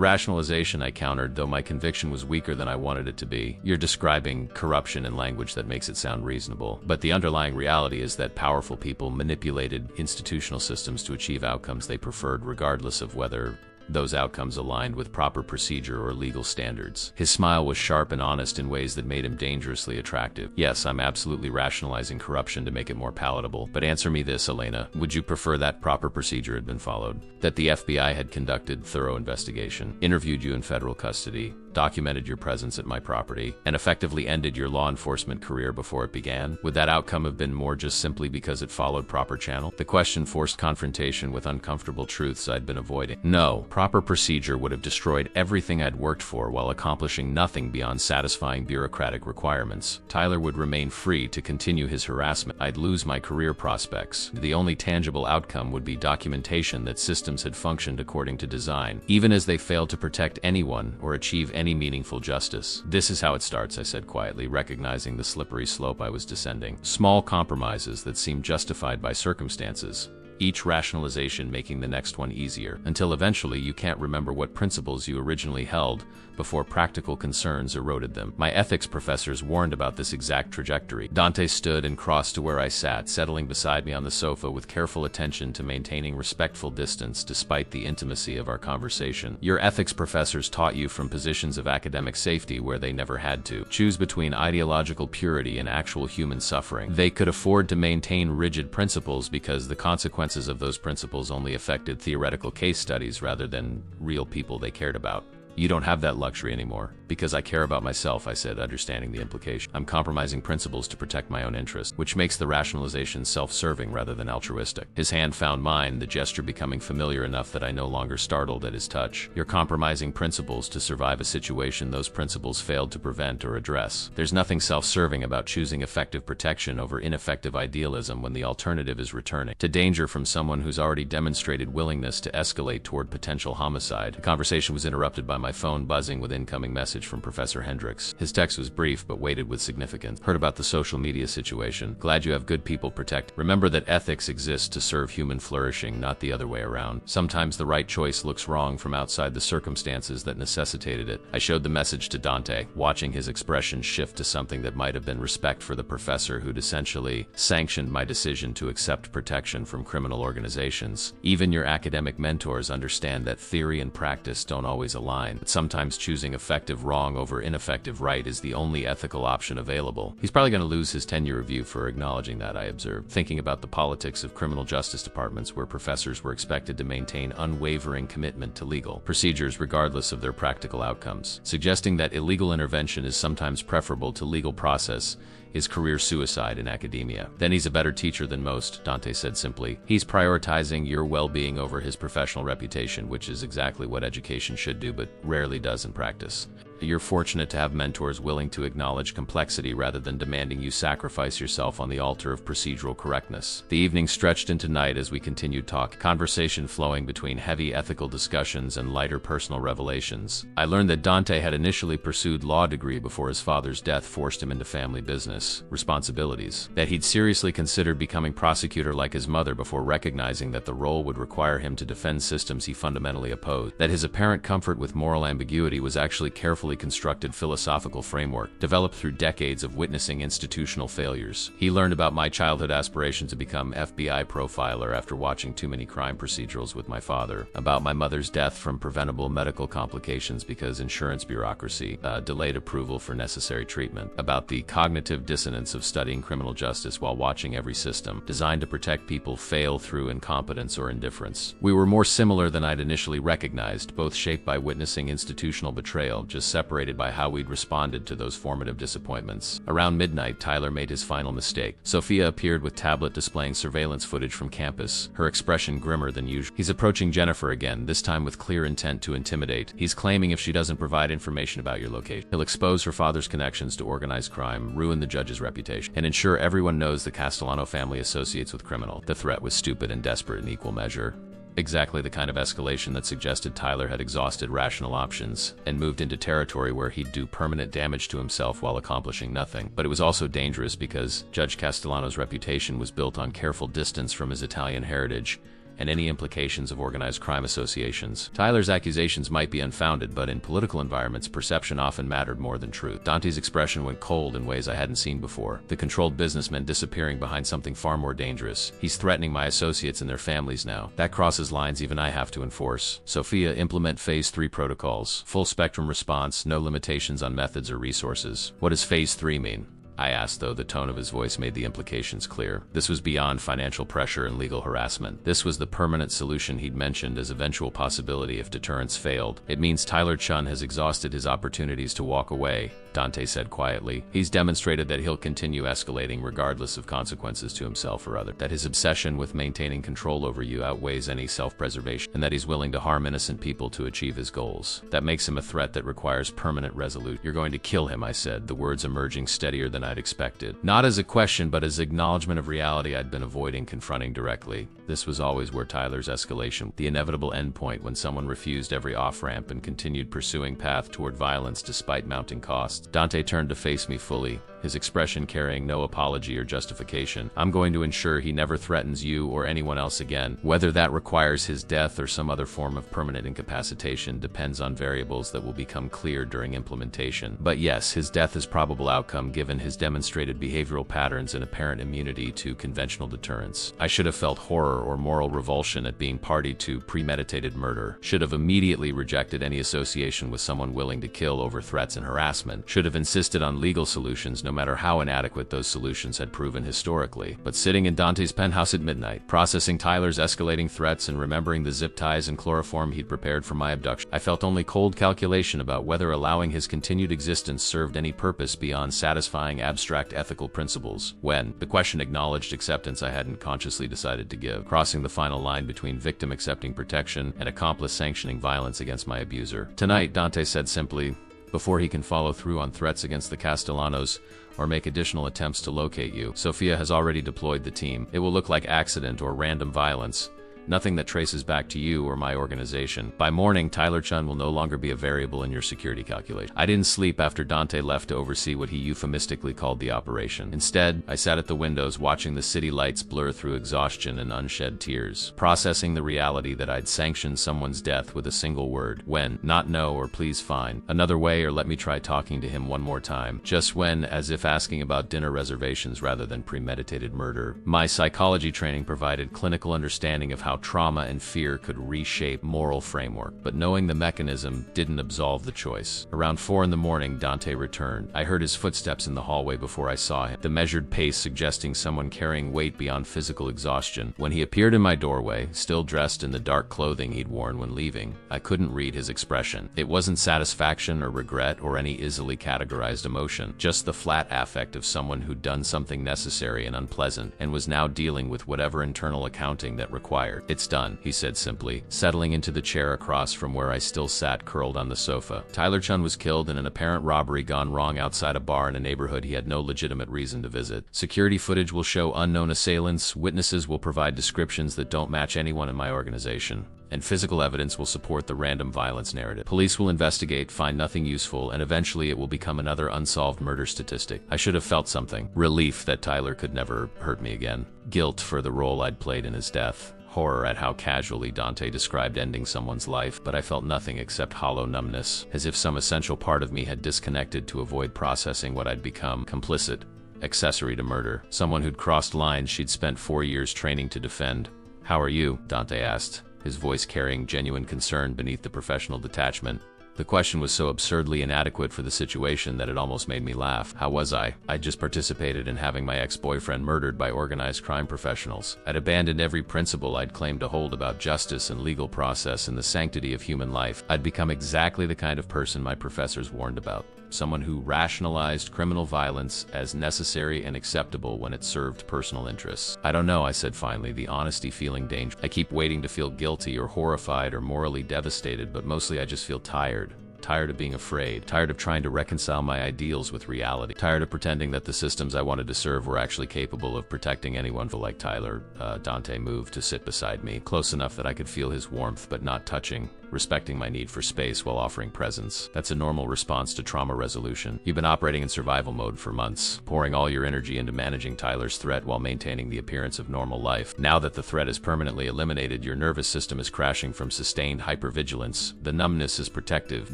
[SPEAKER 1] rationalization, I countered, though my conviction was weaker than I wanted it to be. You're describing corruption in language that makes it sound reasonable. But the underlying reality is that powerful people manipulated institutional systems to achieve outcomes they preferred, regardless of whether those outcomes aligned with proper procedure or legal standards. His smile was sharp and honest in ways that made him dangerously attractive. Yes, I'm absolutely rationalizing corruption to make it more palatable. But answer me this, Elena. Would you prefer that proper procedure had been followed? That the FBI had conducted thorough investigation, interviewed you in federal custody, documented your presence at my property, and effectively ended your law enforcement career before it began? Would that outcome have been more just simply because it followed proper channel? The question forced confrontation with uncomfortable truths I'd been avoiding. No, proper procedure would have destroyed everything I'd worked for while accomplishing nothing beyond satisfying bureaucratic requirements. Tyler would remain free to continue his harassment. I'd lose my career prospects. The only tangible outcome would be documentation that systems had functioned according to design, even as they failed to protect anyone or achieve any meaningful justice. This is how it starts, I said quietly, recognizing the slippery slope I was descending. Small compromises that seemed justified by circumstances, each rationalization making the next one easier, until eventually you can't remember what principles you originally held before practical concerns eroded them. My ethics professors warned about this exact trajectory. Dante stood and crossed to where I sat, settling beside me on the sofa with careful attention to maintaining respectful distance despite the intimacy of our conversation. Your ethics professors taught you from positions of academic safety where they never had to choose between ideological purity and actual human suffering. They could afford to maintain rigid principles because the consequences of those principles only affected theoretical case studies rather than real people they cared about. You don't have that luxury anymore. Because I care about myself, I said, understanding the implication. I'm compromising principles to protect my own interest, which makes the rationalization self-serving rather than altruistic. His hand found mine, the gesture becoming familiar enough that I no longer startled at his touch. You're compromising principles to survive a situation those principles failed to prevent or address. There's nothing self-serving about choosing effective protection over ineffective idealism when the alternative is returning to danger from someone who's already demonstrated willingness to escalate toward potential homicide. The conversation was interrupted by my phone buzzing with incoming message from Professor Hendricks. His text was brief but weighted with significance. Heard about the social media situation. Glad you have good people protect. Remember that ethics exists to serve human flourishing, not the other way around. Sometimes the right choice looks wrong from outside the circumstances that necessitated it. I showed the message to Dante, watching his expression shift to something that might have been respect for the professor who'd essentially sanctioned my decision to accept protection from criminal organizations. Even your academic mentors understand that theory and practice don't always align, but sometimes choosing effective wrong over ineffective right is the only ethical option available. He's probably going to lose his tenure review for acknowledging that, I observed, thinking about the politics of criminal justice departments where professors were expected to maintain unwavering commitment to legal procedures regardless of their practical outcomes. Suggesting that illegal intervention is sometimes preferable to legal process is career suicide in academia. Then he's a better teacher than most, Dante said simply. He's prioritizing your well-being over his professional reputation, which is exactly what education should do, but rarely does in practice. You're fortunate to have mentors willing to acknowledge complexity rather than demanding you sacrifice yourself on the altar of procedural correctness. The evening stretched into night as we continued talk, conversation flowing between heavy ethical discussions and lighter personal revelations. I learned that Dante had initially pursued law degree before his father's death forced him into family business responsibilities, that he'd seriously considered becoming prosecutor like his mother before recognizing that the role would require him to defend systems he fundamentally opposed, that his apparent comfort with moral ambiguity was actually carefully constructed philosophical framework developed through decades of witnessing institutional failures. He learned about my childhood aspiration to become FBI profiler after watching too many crime procedurals with my father, about my mother's death from preventable medical complications because insurance bureaucracy delayed approval for necessary treatment, about the cognitive dissonance of studying criminal justice while watching every system designed to protect people fail through incompetence or indifference. We were more similar than I'd initially recognized, both shaped by witnessing institutional betrayal, just separated by how we'd responded to those formative disappointments. Around midnight, Tyler made his final mistake. Sophia appeared with tablet displaying surveillance footage from campus, her expression grimmer than usual. He's approaching Jennifer again, this time with clear intent to intimidate. He's claiming if she doesn't provide information about your location, he'll expose her father's connections to organized crime, ruin the judge's reputation, and ensure everyone knows the Castellano family associates with criminal. The threat was stupid and desperate in equal measure. Exactly the kind of escalation that suggested Tyler had exhausted rational options and moved into territory where he'd do permanent damage to himself while accomplishing nothing. But it was also dangerous because Judge Castellano's reputation was built on careful distance from his Italian heritage and any implications of organized crime associations. Tyler's accusations might be unfounded, but in political environments, perception often mattered more than truth. Dante's expression went cold in ways I hadn't seen before. The controlled businessman disappearing behind something far more dangerous. He's threatening my associates and their families now. That crosses lines even I have to enforce. Sophia, implement Phase 3 protocols. Full spectrum response, no limitations on methods or resources. What does Phase 3 mean? I asked, though the tone of his voice made the implications clear. This was beyond financial pressure and legal harassment. This was the permanent solution he'd mentioned as eventual possibility if deterrence failed. It means Tyler Chun has exhausted his opportunities to walk away, Dante said quietly. He's demonstrated that he'll continue escalating regardless of consequences to himself or others. That his obsession with maintaining control over you outweighs any self-preservation, and that he's willing to harm innocent people to achieve his goals. That makes him a threat that requires permanent resolution. You're going to kill him, I said, the words emerging steadier than I'd expected. Not as a question, but as acknowledgement of reality I'd been avoiding confronting directly. This was always where Tyler's escalation, the inevitable endpoint when someone refused every off-ramp and continued pursuing path toward violence despite mounting costs. Dante turned to face me fully, his expression carrying no apology or justification. I'm going to ensure he never threatens you or anyone else again. Whether that requires his death or some other form of permanent incapacitation depends on variables that will become clear during implementation. But yes, his death is probable outcome given his demonstrated behavioral patterns and apparent immunity to conventional deterrence. I should have felt horror or moral revulsion at being party to premeditated murder. Should have immediately rejected any association with someone willing to kill over threats and harassment. Should have insisted on legal solutions no matter how inadequate those solutions had proven historically. But sitting in Dante's penthouse at midnight, processing Tyler's escalating threats and remembering the zip ties and chloroform he'd prepared for my abduction, I felt only cold calculation about whether allowing his continued existence served any purpose beyond satisfying abstract ethical principles. When the question acknowledged acceptance I hadn't consciously decided to give, crossing the final line between victim accepting protection and accomplice sanctioning violence against my abuser. Tonight, Dante said simply, before he can follow through on threats against the Castellanos or make additional attempts to locate you, Sophia has already deployed the team. It will look like accident or random violence. Nothing that traces back to you or my organization. By morning, Tyler Chun will no longer be a variable in your security calculation. I didn't sleep after Dante left to oversee what he euphemistically called the operation. Instead, I sat at the windows watching the city lights blur through exhaustion and unshed tears, processing the reality that I'd sanctioned someone's death with a single word. When, not no or please fine. Another way or let me try talking to him one more time. Just when, as if asking about dinner reservations rather than premeditated murder. My psychology training provided clinical understanding of how trauma and fear could reshape moral framework, but knowing the mechanism didn't absolve the choice. Around 4 in the morning, Dante returned. I heard his footsteps in the hallway before I saw him, the measured pace suggesting someone carrying weight beyond physical exhaustion. When he appeared in my doorway, still dressed in the dark clothing he'd worn when leaving, I couldn't read his expression. It wasn't satisfaction or regret or any easily categorized emotion, just the flat affect of someone who'd done something necessary and unpleasant and was now dealing with whatever internal accounting that required. It's done, he said simply, settling into the chair across from where I still sat curled on the sofa. Tyler Chun was killed in an apparent robbery gone wrong outside a bar in a neighborhood he had no legitimate reason to visit. Security footage will show unknown assailants, witnesses will provide descriptions that don't match anyone in my organization, and physical evidence will support the random violence narrative. Police will investigate, find nothing useful, and eventually it will become another unsolved murder statistic. I should have felt something. Relief that Tyler could never hurt me again. Guilt for the role I'd played in his death. Horror at how casually Dante described ending someone's life, but I felt nothing except hollow numbness, as if some essential part of me had disconnected to avoid processing what I'd become. Complicit. Accessory to murder. Someone who'd crossed lines she'd spent 4 years training to defend. "How are you?" Dante asked, his voice carrying genuine concern beneath the professional detachment. The question was so absurdly inadequate for the situation that it almost made me laugh. How was I? I'd just participated in having my ex-boyfriend murdered by organized crime professionals. I'd abandoned every principle I'd claimed to hold about justice and legal process and the sanctity of human life. I'd become exactly the kind of person my professors warned about. Someone who rationalized criminal violence as necessary and acceptable when it served personal interests. I don't know, I said finally, the honesty feeling dangerous. I keep waiting to feel guilty or horrified or morally devastated, but mostly I just feel tired. Tired of being afraid, tired of trying to reconcile my ideals with reality, tired of pretending that the systems I wanted to serve were actually capable of protecting anyone like Tyler. Dante moved to sit beside me, close enough that I could feel his warmth but not touching, respecting my need for space while offering presence. That's a normal response to trauma resolution. You've been operating in survival mode for months, pouring all your energy into managing Tyler's threat while maintaining the appearance of normal life. Now that the threat is permanently eliminated, your nervous system is crashing from sustained hypervigilance. The numbness is protective,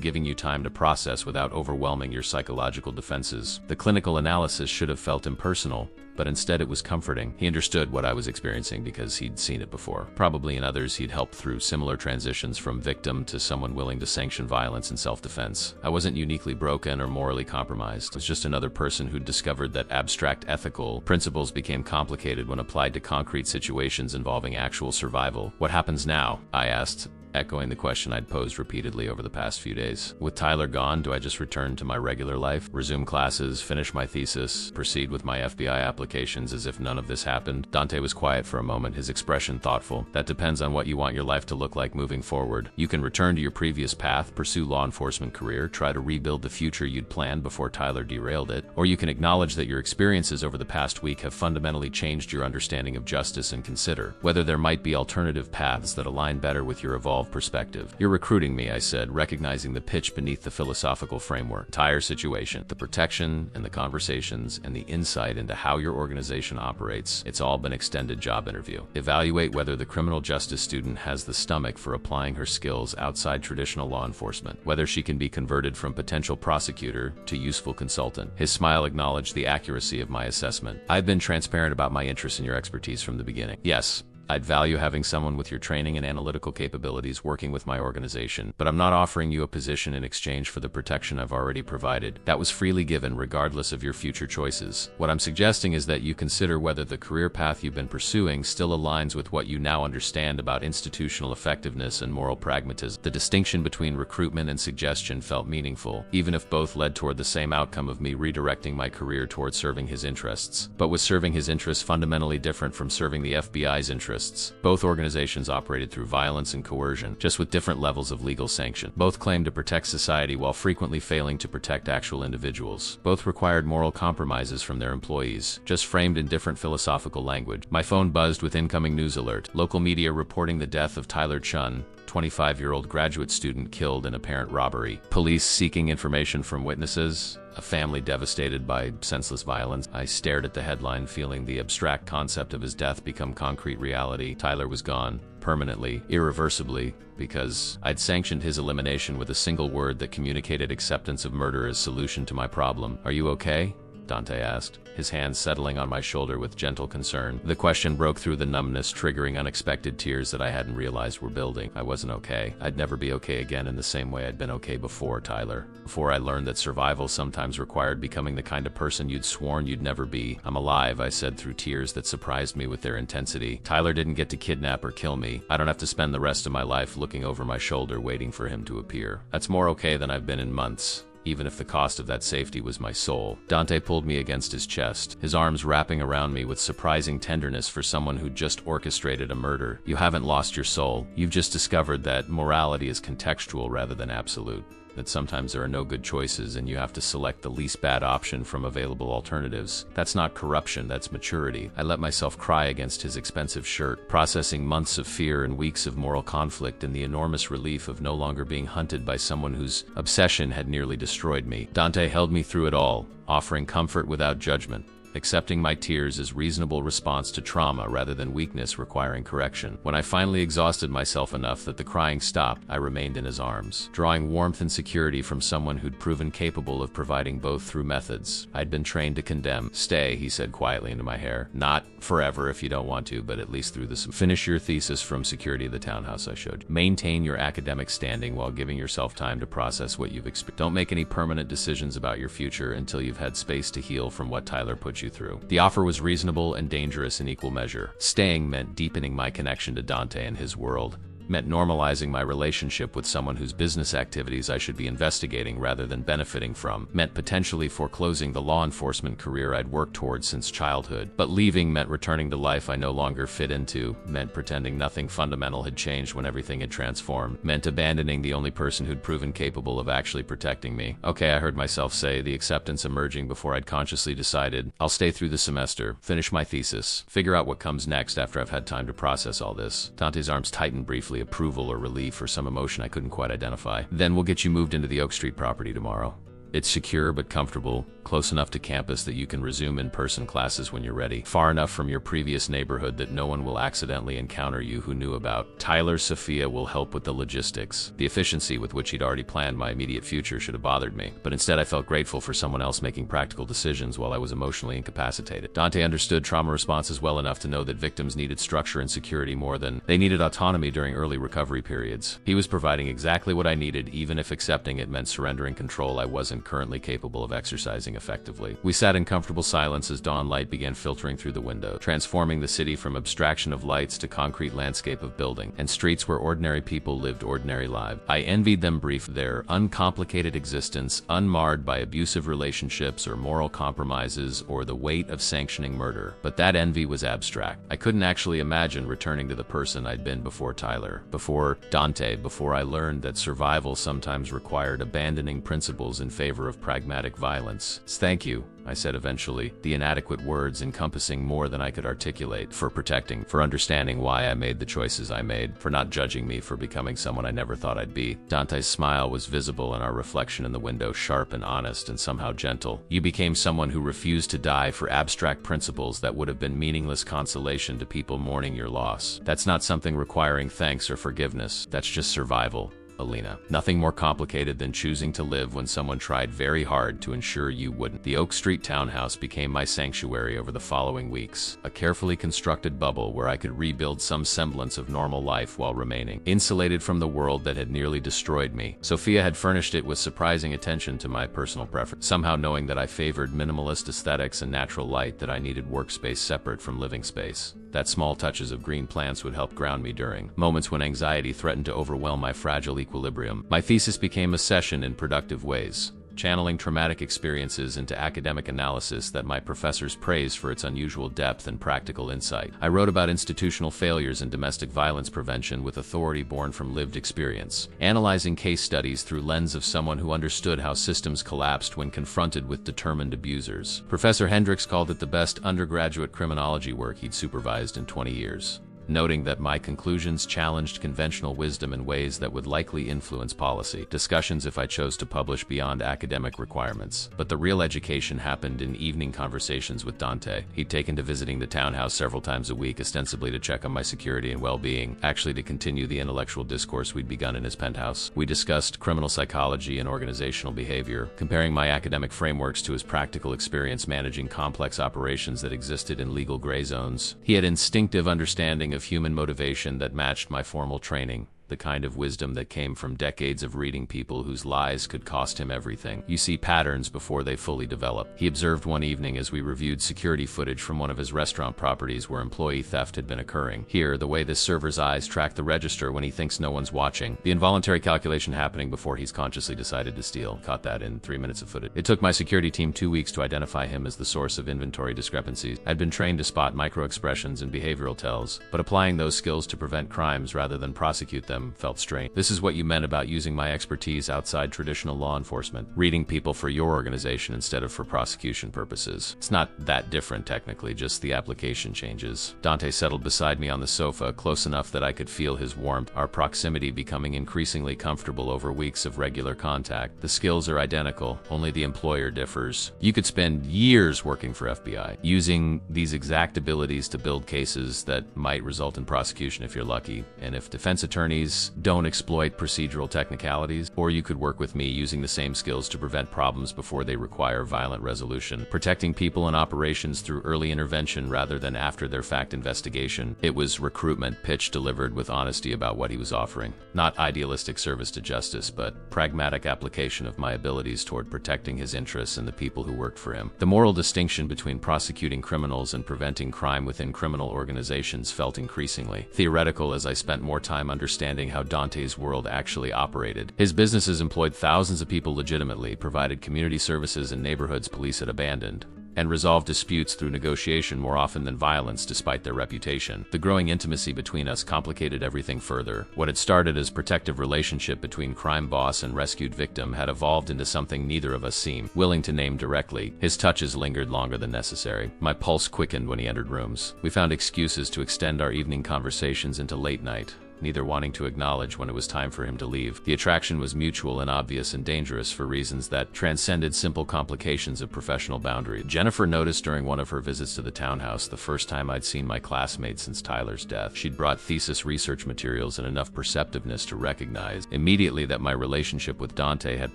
[SPEAKER 1] giving you time to process without overwhelming your psychological defenses. The clinical analysis should have felt impersonal, but instead it was comforting. He understood what I was experiencing because he'd seen it before. Probably in others he'd helped through similar transitions from victim to someone willing to sanction violence in self-defense. I wasn't uniquely broken or morally compromised. I was just another person who'd discovered that abstract ethical principles became complicated when applied to concrete situations involving actual survival. What happens now? I asked, echoing the question I'd posed repeatedly over the past few days. With Tyler gone, do I just return to my regular life, resume classes, finish my thesis, proceed with my FBI applications as if none of this happened? Dante was quiet for a moment, his expression thoughtful. That depends on what you want your life to look like moving forward. You can return to your previous path, pursue law enforcement career, try to rebuild the future you'd planned before Tyler derailed it, or you can acknowledge that your experiences over the past week have fundamentally changed your understanding of justice and consider whether there might be alternative paths that align better with your evolved perspective. You're recruiting me, I said, recognizing the pitch beneath the philosophical framework. Entire situation, the protection and the conversations and the insight into how your organization operates, it's all been extended job interview. Evaluate whether the criminal justice student has the stomach for applying her skills outside traditional law enforcement, whether she can be converted from potential prosecutor to useful consultant. His smile acknowledged the accuracy of my assessment. I've been transparent about my interest in your expertise from the beginning. Yes, I'd value having someone with your training and analytical capabilities working with my organization, but I'm not offering you a position in exchange for the protection I've already provided. That was freely given regardless of your future choices. What I'm suggesting is that you consider whether the career path you've been pursuing still aligns with what you now understand about institutional effectiveness and moral pragmatism. The distinction between recruitment and suggestion felt meaningful, even if both led toward the same outcome of me redirecting my career toward serving his interests. But was serving his interests fundamentally different from serving the FBI's interests? Both organizations operated through violence and coercion, just with different levels of legal sanction. Both claimed to protect society while frequently failing to protect actual individuals. Both required moral compromises from their employees, just framed in different philosophical language. My phone buzzed with incoming news alert. Local media reporting the death of Tyler Chun, 25-year-old graduate student killed in apparent robbery. Police seeking information from witnesses. A family devastated by senseless violence. I stared at the headline, feeling the abstract concept of his death become concrete reality. Tyler was gone, permanently, irreversibly, because I'd sanctioned his elimination with a single word that communicated acceptance of murder as solution to my problem. Are you okay? Dante asked, his hand settling on my shoulder with gentle concern. The question broke through the numbness, triggering unexpected tears that I hadn't realized were building. I wasn't okay. I'd never be okay again in the same way I'd been okay before, Tyler. Before I learned that survival sometimes required becoming the kind of person you'd sworn you'd never be. I'm alive, I said through tears that surprised me with their intensity. Tyler didn't get to kidnap or kill me. I don't have to spend the rest of my life looking over my shoulder waiting for him to appear. That's more okay than I've been in months, even if the cost of that safety was my soul. Dante pulled me against his chest, his arms wrapping around me with surprising tenderness for someone who'd just orchestrated a murder. You haven't lost your soul. You've just discovered that morality is contextual rather than absolute. That sometimes there are no good choices and you have to select the least bad option from available alternatives. That's not corruption, that's maturity. I let myself cry against his expensive shirt, processing months of fear and weeks of moral conflict and the enormous relief of no longer being hunted by someone whose obsession had nearly destroyed me. Dante held me through it all, offering comfort without judgment, accepting my tears as reasonable response to trauma rather than weakness requiring correction. When I finally exhausted myself enough that the crying stopped, I remained in his arms, drawing warmth and security from someone who'd proven capable of providing both through methods I'd been trained to condemn. Stay, he said quietly into my hair. Not forever if you don't want to, but at least through this. Finish your thesis from security of the townhouse I showed you. Maintain your academic standing while giving yourself time to process what you've experienced. Don't make any permanent decisions about your future until you've had space to heal from what Tyler put you through. The offer was reasonable and dangerous in equal measure. Staying meant deepening my connection to Dante and his world, meant normalizing my relationship with someone whose business activities I should be investigating rather than benefiting from, meant potentially foreclosing the law enforcement career I'd worked towards since childhood. But leaving meant returning to life I no longer fit into, meant pretending nothing fundamental had changed when everything had transformed, meant abandoning the only person who'd proven capable of actually protecting me. Okay, I heard myself say, the acceptance emerging before I'd consciously decided, I'll stay through the semester, finish my thesis, figure out what comes next after I've had time to process all this. Dante's arms tightened briefly, approval or relief or some emotion I couldn't quite identify. Then we'll get you moved into the Oak Street property tomorrow. It's secure but comfortable, close enough to campus that you can resume in-person classes when you're ready, far enough from your previous neighborhood that no one will accidentally encounter you who knew about. Tyler Sophia will help with the logistics. The efficiency with which he'd already planned my immediate future should have bothered me, but instead I felt grateful for someone else making practical decisions while I was emotionally incapacitated. Dante understood trauma responses well enough to know that victims needed structure and security more than they needed autonomy during early recovery periods. He was providing exactly what I needed, even if accepting it meant surrendering control I wasn't currently capable of exercising effectively. We sat in comfortable silence as dawn light began filtering through the window, transforming the city from abstraction of lights to concrete landscape of building and streets where ordinary people lived ordinary lives. I envied them brief their uncomplicated existence, unmarred by abusive relationships or moral compromises or the weight of sanctioning murder. But that envy was abstract. I couldn't actually imagine returning to the person I'd been before Tyler, before Dante, before I learned that survival sometimes required abandoning principles in favor of pragmatic violence. Thank you, I said eventually, the inadequate words encompassing more than I could articulate, for protecting, for understanding why I made the choices I made, for not judging me for becoming someone I never thought I'd be. Dante's smile was visible in our reflection in the window, sharp and honest and somehow gentle. You became someone who refused to die for abstract principles that would have been meaningless consolation to people mourning your loss. That's not something requiring thanks or forgiveness. That's just survival. Alina. Nothing more complicated than choosing to live when someone tried very hard to ensure you wouldn't. The Oak Street townhouse became my sanctuary over the following weeks, a carefully constructed bubble where I could rebuild some semblance of normal life while remaining insulated from the world that had nearly destroyed me. Sophia had furnished it with surprising attention to my personal preference, somehow knowing that I favored minimalist aesthetics and natural light, that I needed workspace separate from living space, that small touches of green plants would help ground me during moments when anxiety threatened to overwhelm my fragile equilibrium. My thesis became a session in productive ways, channeling traumatic experiences into academic analysis that my professors praised for its unusual depth and practical insight. I wrote about institutional failures in domestic violence prevention with authority born from lived experience, analyzing case studies through lens of someone who understood how systems collapsed when confronted with determined abusers. Professor Hendricks called it the best undergraduate criminology work he'd supervised in 20 years. Noting that my conclusions challenged conventional wisdom in ways that would likely influence policy discussions if I chose to publish beyond academic requirements. But the real education happened in evening conversations with Dante. He'd taken to visiting the townhouse several times a week, ostensibly to check on my security and well-being, actually to continue the intellectual discourse we'd begun in his penthouse. We discussed criminal psychology and organizational behavior, comparing my academic frameworks to his practical experience managing complex operations that existed in legal gray zones. He had instinctive understanding of human motivation that matched my formal training, the kind of wisdom that came from decades of reading people whose lies could cost him everything. You see patterns before they fully develop. He observed one evening as we reviewed security footage from one of his restaurant properties where employee theft had been occurring. Here, the way this server's eyes track the register when he thinks no one's watching, the involuntary calculation happening before he's consciously decided to steal. Caught that in 3 minutes of footage. It took my security team 2 weeks to identify him as the source of inventory discrepancies. I'd been trained to spot micro-expressions and behavioral tells, but applying those skills to prevent crimes rather than prosecute them them felt strange. This is what you meant about using my expertise outside traditional law enforcement, reading people for your organization instead of for prosecution purposes. It's not that different technically, just the application changes. Dante settled beside me on the sofa, close enough that I could feel his warmth, our proximity becoming increasingly comfortable over weeks of regular contact. The skills are identical, only the employer differs. You could spend years working for FBI, using these exact abilities to build cases that might result in prosecution if you're lucky, and if defense attorneys don't exploit procedural technicalities, or you could work with me using the same skills to prevent problems before they require violent resolution, protecting people and operations through early intervention rather than after their fact investigation. It was recruitment pitch delivered with honesty about what he was offering. Not idealistic service to justice, but pragmatic application of my abilities toward protecting his interests and the people who worked for him. The moral distinction between prosecuting criminals and preventing crime within criminal organizations felt increasingly theoretical as I spent more time understanding how Dante's world actually operated. His businesses employed thousands of people legitimately, provided community services in neighborhoods police had abandoned, and resolved disputes through negotiation more often than violence despite their reputation. The growing intimacy between us complicated everything further. What had started as protective relationship between crime boss and rescued victim had evolved into something neither of us seemed willing to name directly. His touches lingered longer than necessary. My pulse quickened when he entered rooms. We found excuses to extend our evening conversations into late night, neither wanting to acknowledge when it was time for him to leave. The attraction was mutual and obvious and dangerous for reasons that transcended simple complications of professional boundary. Jennifer noticed during one of her visits to the townhouse, the first time I'd seen my classmate since Tyler's death. She'd brought thesis research materials and enough perceptiveness to recognize immediately that my relationship with Dante had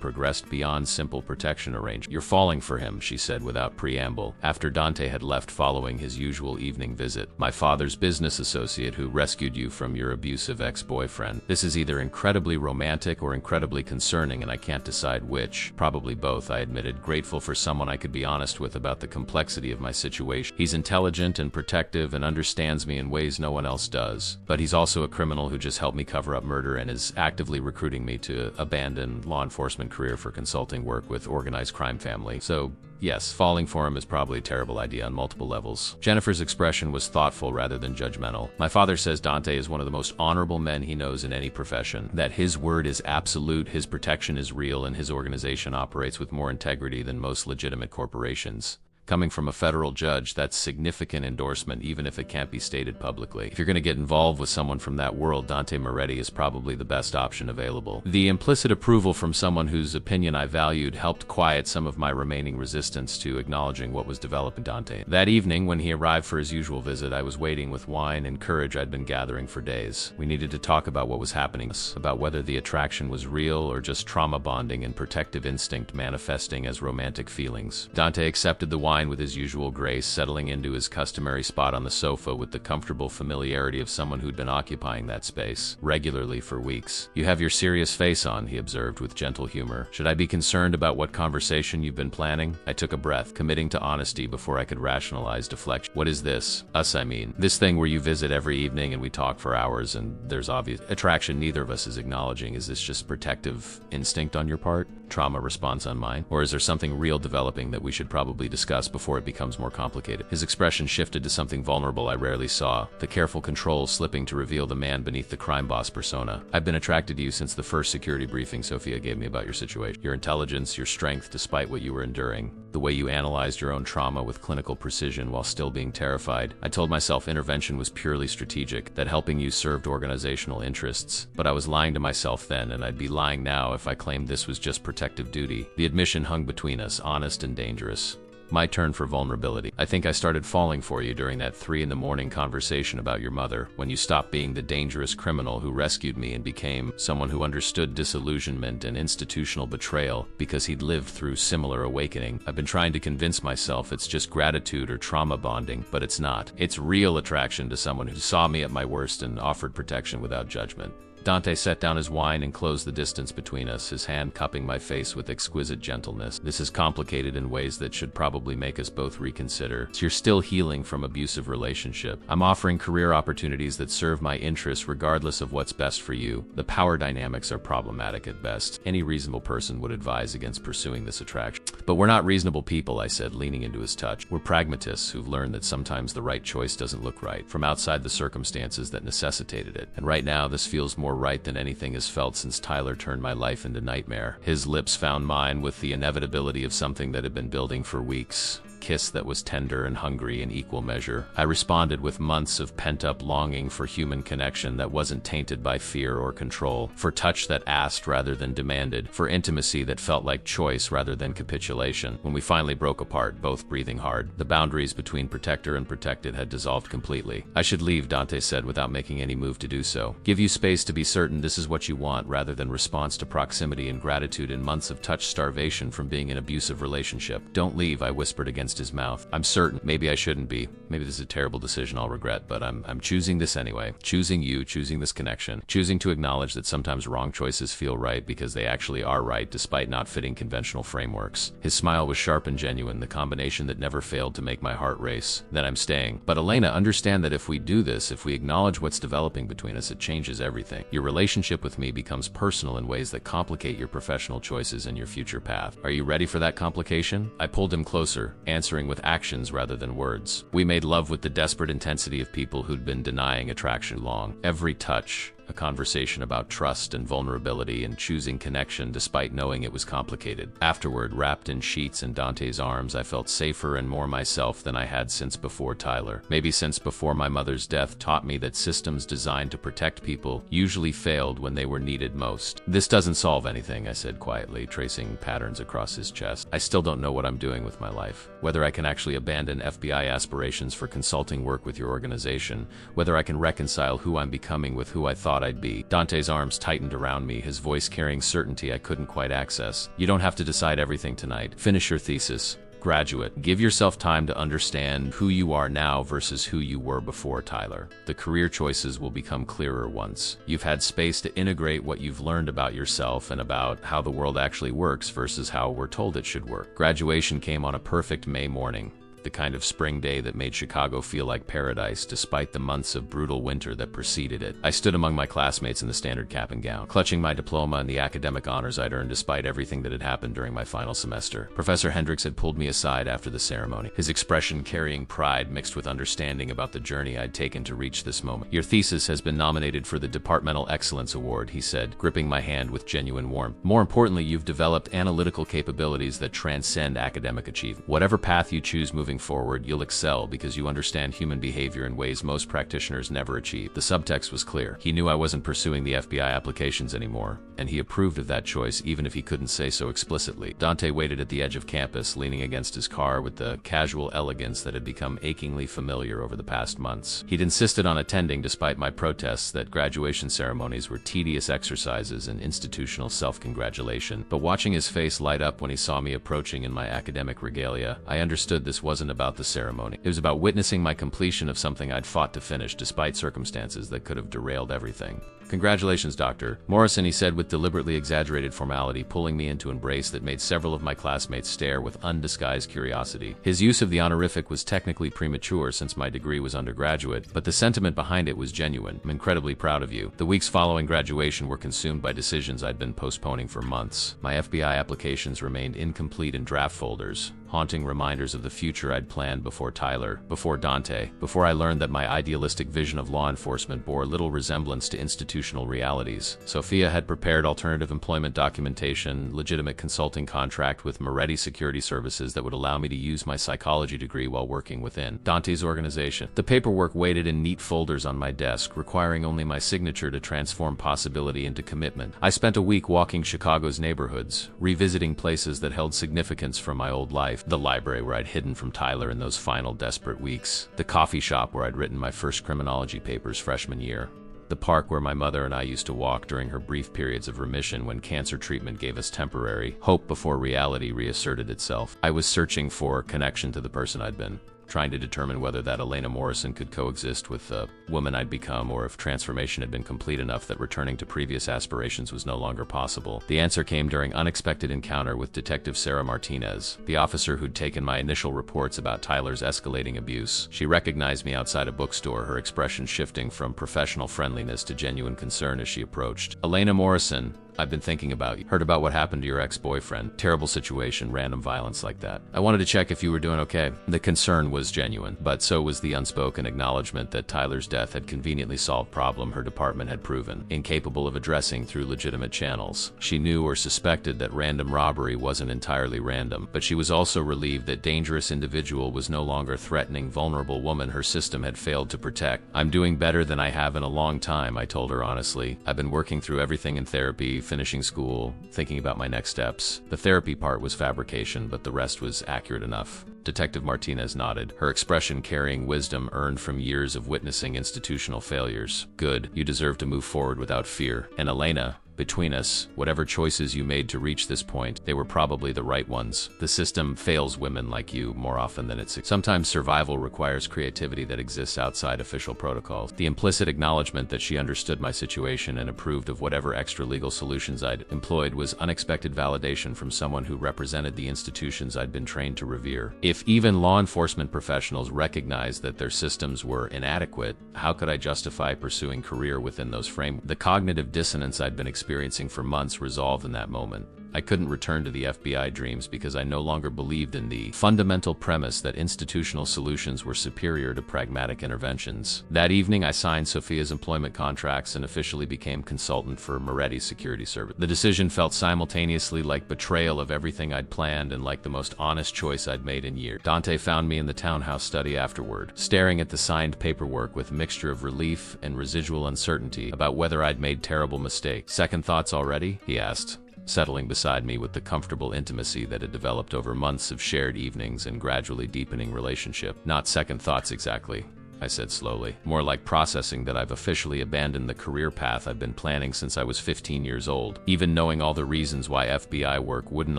[SPEAKER 1] progressed beyond simple protection arrangement. "You're falling for him," she said without preamble, after Dante had left following his usual evening visit. "My father's business associate who rescued you from your abusive ex-boyfriend. This is either incredibly romantic or incredibly concerning, and I can't decide which. Probably both," I admitted, grateful for someone I could be honest with about the complexity of my situation. "He's intelligent and protective and understands me in ways no one else does. But he's also a criminal who just helped me cover up murder and is actively recruiting me to abandon law enforcement career for consulting work with organized crime family. So, yes, falling for him is probably a terrible idea on multiple levels." Jennifer's expression was thoughtful rather than judgmental. "My father says Dante is one of the most honorable men he knows in any profession, that his word is absolute, his protection is real, and his organization operates with more integrity than most legitimate corporations. Coming from a federal judge, that's significant endorsement even if it can't be stated publicly. If you're going to get involved with someone from that world, Dante Moretti is probably the best option available." The implicit approval from someone whose opinion I valued helped quiet some of my remaining resistance to acknowledging what was developing Dante. That evening, when he arrived for his usual visit, I was waiting with wine and courage I'd been gathering for days. We needed to talk about what was happening, about whether the attraction was real or just trauma bonding and protective instinct manifesting as romantic feelings. Dante accepted the wine with his usual grace, settling into his customary spot on the sofa with the comfortable familiarity of someone who'd been occupying that space regularly for weeks. "You have your serious face on," he observed with gentle humor. "Should I be concerned about what conversation you've been planning?" I took a breath, committing to honesty before I could rationalize deflection. "What is this? Us, I mean. This thing where you visit every evening and we talk for hours and there's obvious attraction neither of us is acknowledging. Is this just protective instinct on your part? Trauma response on mine? Or is there something real developing that we should probably discuss before it becomes more complicated?" His expression shifted to something vulnerable I rarely saw, the careful control slipping to reveal the man beneath the crime boss persona. "I've been attracted to you since the first security briefing Sophia gave me about your situation. Your intelligence, your strength despite what you were enduring, the way you analyzed your own trauma with clinical precision while still being terrified. I told myself intervention was purely strategic, that helping you served organizational interests. But I was lying to myself then, and I'd be lying now if I claimed this was just protective duty." The admission hung between us, honest and dangerous. My turn for vulnerability. "I think I started falling for you during that 3 a.m. conversation about your mother, when you stopped being the dangerous criminal who rescued me and became someone who understood disillusionment and institutional betrayal because he'd lived through similar awakening. I've been trying to convince myself it's just gratitude or trauma bonding, but it's not. It's real attraction to someone who saw me at my worst and offered protection without judgment." Dante set down his wine and closed the distance between us, his hand cupping my face with exquisite gentleness. "This is complicated in ways that should probably make us both reconsider. So you're still healing from abusive relationship. I'm offering career opportunities that serve my interests regardless of what's best for you. The power dynamics are problematic at best. Any reasonable person would advise against pursuing this attraction." "But we're not reasonable people," I said, leaning into his touch. "We're pragmatists who've learned that sometimes the right choice doesn't look right from outside the circumstances that necessitated it. And right now, this feels more more right than anything has felt since Tyler turned my life into nightmare. His lips found mine with the inevitability of something that had been building for weeks. Kiss that was tender and hungry in equal measure. I responded with months of pent-up longing for human connection that wasn't tainted by fear or control, for touch that asked rather than demanded, for intimacy that felt like choice rather than capitulation. When we finally broke apart, both breathing hard, the boundaries between protector and protected had dissolved completely. I should leave, Dante said without making any move to do so. Give you space to be certain this is what you want rather than response to proximity and gratitude in months of touch starvation from being in an abusive relationship. Don't leave, I whispered against his mouth. I'm certain. Maybe I shouldn't be. Maybe this is a terrible decision I'll regret, but I'm choosing this anyway. Choosing you, choosing this connection. Choosing to acknowledge that sometimes wrong choices feel right because they actually are right despite not fitting conventional frameworks. His smile was sharp and genuine, the combination that never failed to make my heart race. Then I'm staying. But Elena, understand that if we do this, if we acknowledge what's developing between us, it changes everything. Your relationship with me becomes personal in ways that complicate your professional choices and your future path. Are you ready for that complication? I pulled him closer, answering with actions rather than words. We made love with the desperate intensity of people who'd been denying attraction long. Every touch, a conversation about trust and vulnerability and choosing connection despite knowing it was complicated. Afterward, wrapped in sheets in Dante's arms, I felt safer and more myself than I had since before Tyler. Maybe since before my mother's death taught me that systems designed to protect people usually failed when they were needed most. This doesn't solve anything, I said quietly, tracing patterns across his chest. I still don't know what I'm doing with my life. Whether I can actually abandon FBI aspirations for consulting work with your organization, whether I can reconcile who I'm becoming with who I thought I'd be. Dante's arms tightened around me, his voice carrying certainty I couldn't quite access. You don't have to decide everything tonight. Finish your thesis. Graduate. Give yourself time to understand who you are now versus who you were before Tyler. The career choices will become clearer once you've had space to integrate what you've learned about yourself and about how the world actually works versus how we're told it should work. Graduation came on a perfect May morning. The kind of spring day that made Chicago feel like paradise despite the months of brutal winter that preceded it. I stood among my classmates in the standard cap and gown, clutching my diploma and the academic honors I'd earned despite everything that had happened during my final semester. Professor Hendricks had pulled me aside after the ceremony, his expression carrying pride mixed with understanding about the journey I'd taken to reach this moment. Your thesis has been nominated for the Departmental Excellence Award, he said, gripping my hand with genuine warmth. More importantly, you've developed analytical capabilities that transcend academic achievement. Whatever path you choose moving forward, you'll excel because you understand human behavior in ways most practitioners never achieve. The subtext was clear. He knew I wasn't pursuing the FBI applications anymore, and he approved of that choice even if he couldn't say so explicitly. Dante waited at the edge of campus, leaning against his car with the casual elegance that had become achingly familiar over the past months. He'd insisted on attending despite my protests that graduation ceremonies were tedious exercises in institutional self-congratulation. But watching his face light up when he saw me approaching in my academic regalia, I understood this wasn't about the ceremony. It was about witnessing my completion of something I'd fought to finish despite circumstances that could have derailed everything. Congratulations, Dr. Morrison, he said with deliberately exaggerated formality, pulling me into an embrace that made several of my classmates stare with undisguised curiosity. His use of the honorific was technically premature since my degree was undergraduate, but the sentiment behind it was genuine. I'm incredibly proud of you. The weeks following graduation were consumed by decisions I'd been postponing for months. My FBI applications remained incomplete in draft folders, haunting reminders of the future I'd planned before Tyler, before Dante, before I learned that my idealistic vision of law enforcement bore little resemblance to institutional realities. Sophia had prepared alternative employment documentation, legitimate consulting contract with Moretti Security Services that would allow me to use my psychology degree while working within Dante's organization. The paperwork waited in neat folders on my desk, requiring only my signature to transform possibility into commitment. I spent a week walking Chicago's neighborhoods, revisiting places that held significance from my old life. The library where I'd hidden from Tyler in those final desperate weeks. The coffee shop where I'd written my first criminology papers freshman year. The park where my mother and I used to walk during her brief periods of remission when cancer treatment gave us temporary hope before reality reasserted itself. I was searching for connection to the person I'd been, trying to determine whether that Elena Morrison could coexist with the woman I'd become, or if transformation had been complete enough that returning to previous aspirations was no longer possible. The answer came during unexpected encounter with Detective Sarah Martinez, the officer who'd taken my initial reports about Tyler's escalating abuse. She recognized me outside a bookstore, her expression shifting from professional friendliness to genuine concern as she approached. Elena Morrison, I've been thinking about you. Heard about what happened to your ex-boyfriend. Terrible situation, random violence like that. I wanted to check if you were doing okay. The concern was genuine, but so was the unspoken acknowledgement that Tyler's death had conveniently solved a problem her department had proven incapable of addressing through legitimate channels. She knew or suspected that random robbery wasn't entirely random, but she was also relieved that dangerous individual was no longer threatening vulnerable woman her system had failed to protect. I'm doing better than I have in a long time, I told her honestly. I've been working through everything in therapy, finishing school, thinking about my next steps. The therapy part was fabrication, but the rest was accurate enough. Detective Martinez nodded, her expression carrying wisdom earned from years of witnessing institutional failures. Good, you deserve to move forward without fear. And Elena, between us, whatever choices you made to reach this point, they were probably the right ones. The system fails women like you more often than it's. Sometimes survival requires creativity that exists outside official protocols. The implicit acknowledgement that she understood my situation and approved of whatever extra legal solutions I'd employed was unexpected validation from someone who represented the institutions I'd been trained to revere. If even law enforcement professionals recognized that their systems were inadequate, how could I justify pursuing career within those frameworks? The cognitive dissonance I'd been experiencing for months resolved in that moment. I couldn't return to the FBI dreams because I no longer believed in the fundamental premise that institutional solutions were superior to pragmatic interventions. That evening, I signed Sophia's employment contracts and officially became consultant for Moretti's security service. The decision felt simultaneously like betrayal of everything I'd planned and like the most honest choice I'd made in years. Dante found me in the townhouse study afterward, staring at the signed paperwork with a mixture of relief and residual uncertainty about whether I'd made terrible mistakes. Second thoughts already? He asked, settling beside me with the comfortable intimacy that had developed over months of shared evenings and gradually deepening relationship. Not second thoughts exactly, I said slowly. More like processing that I've officially abandoned the career path I've been planning since I was 15 years old. Even knowing all the reasons why FBI work wouldn't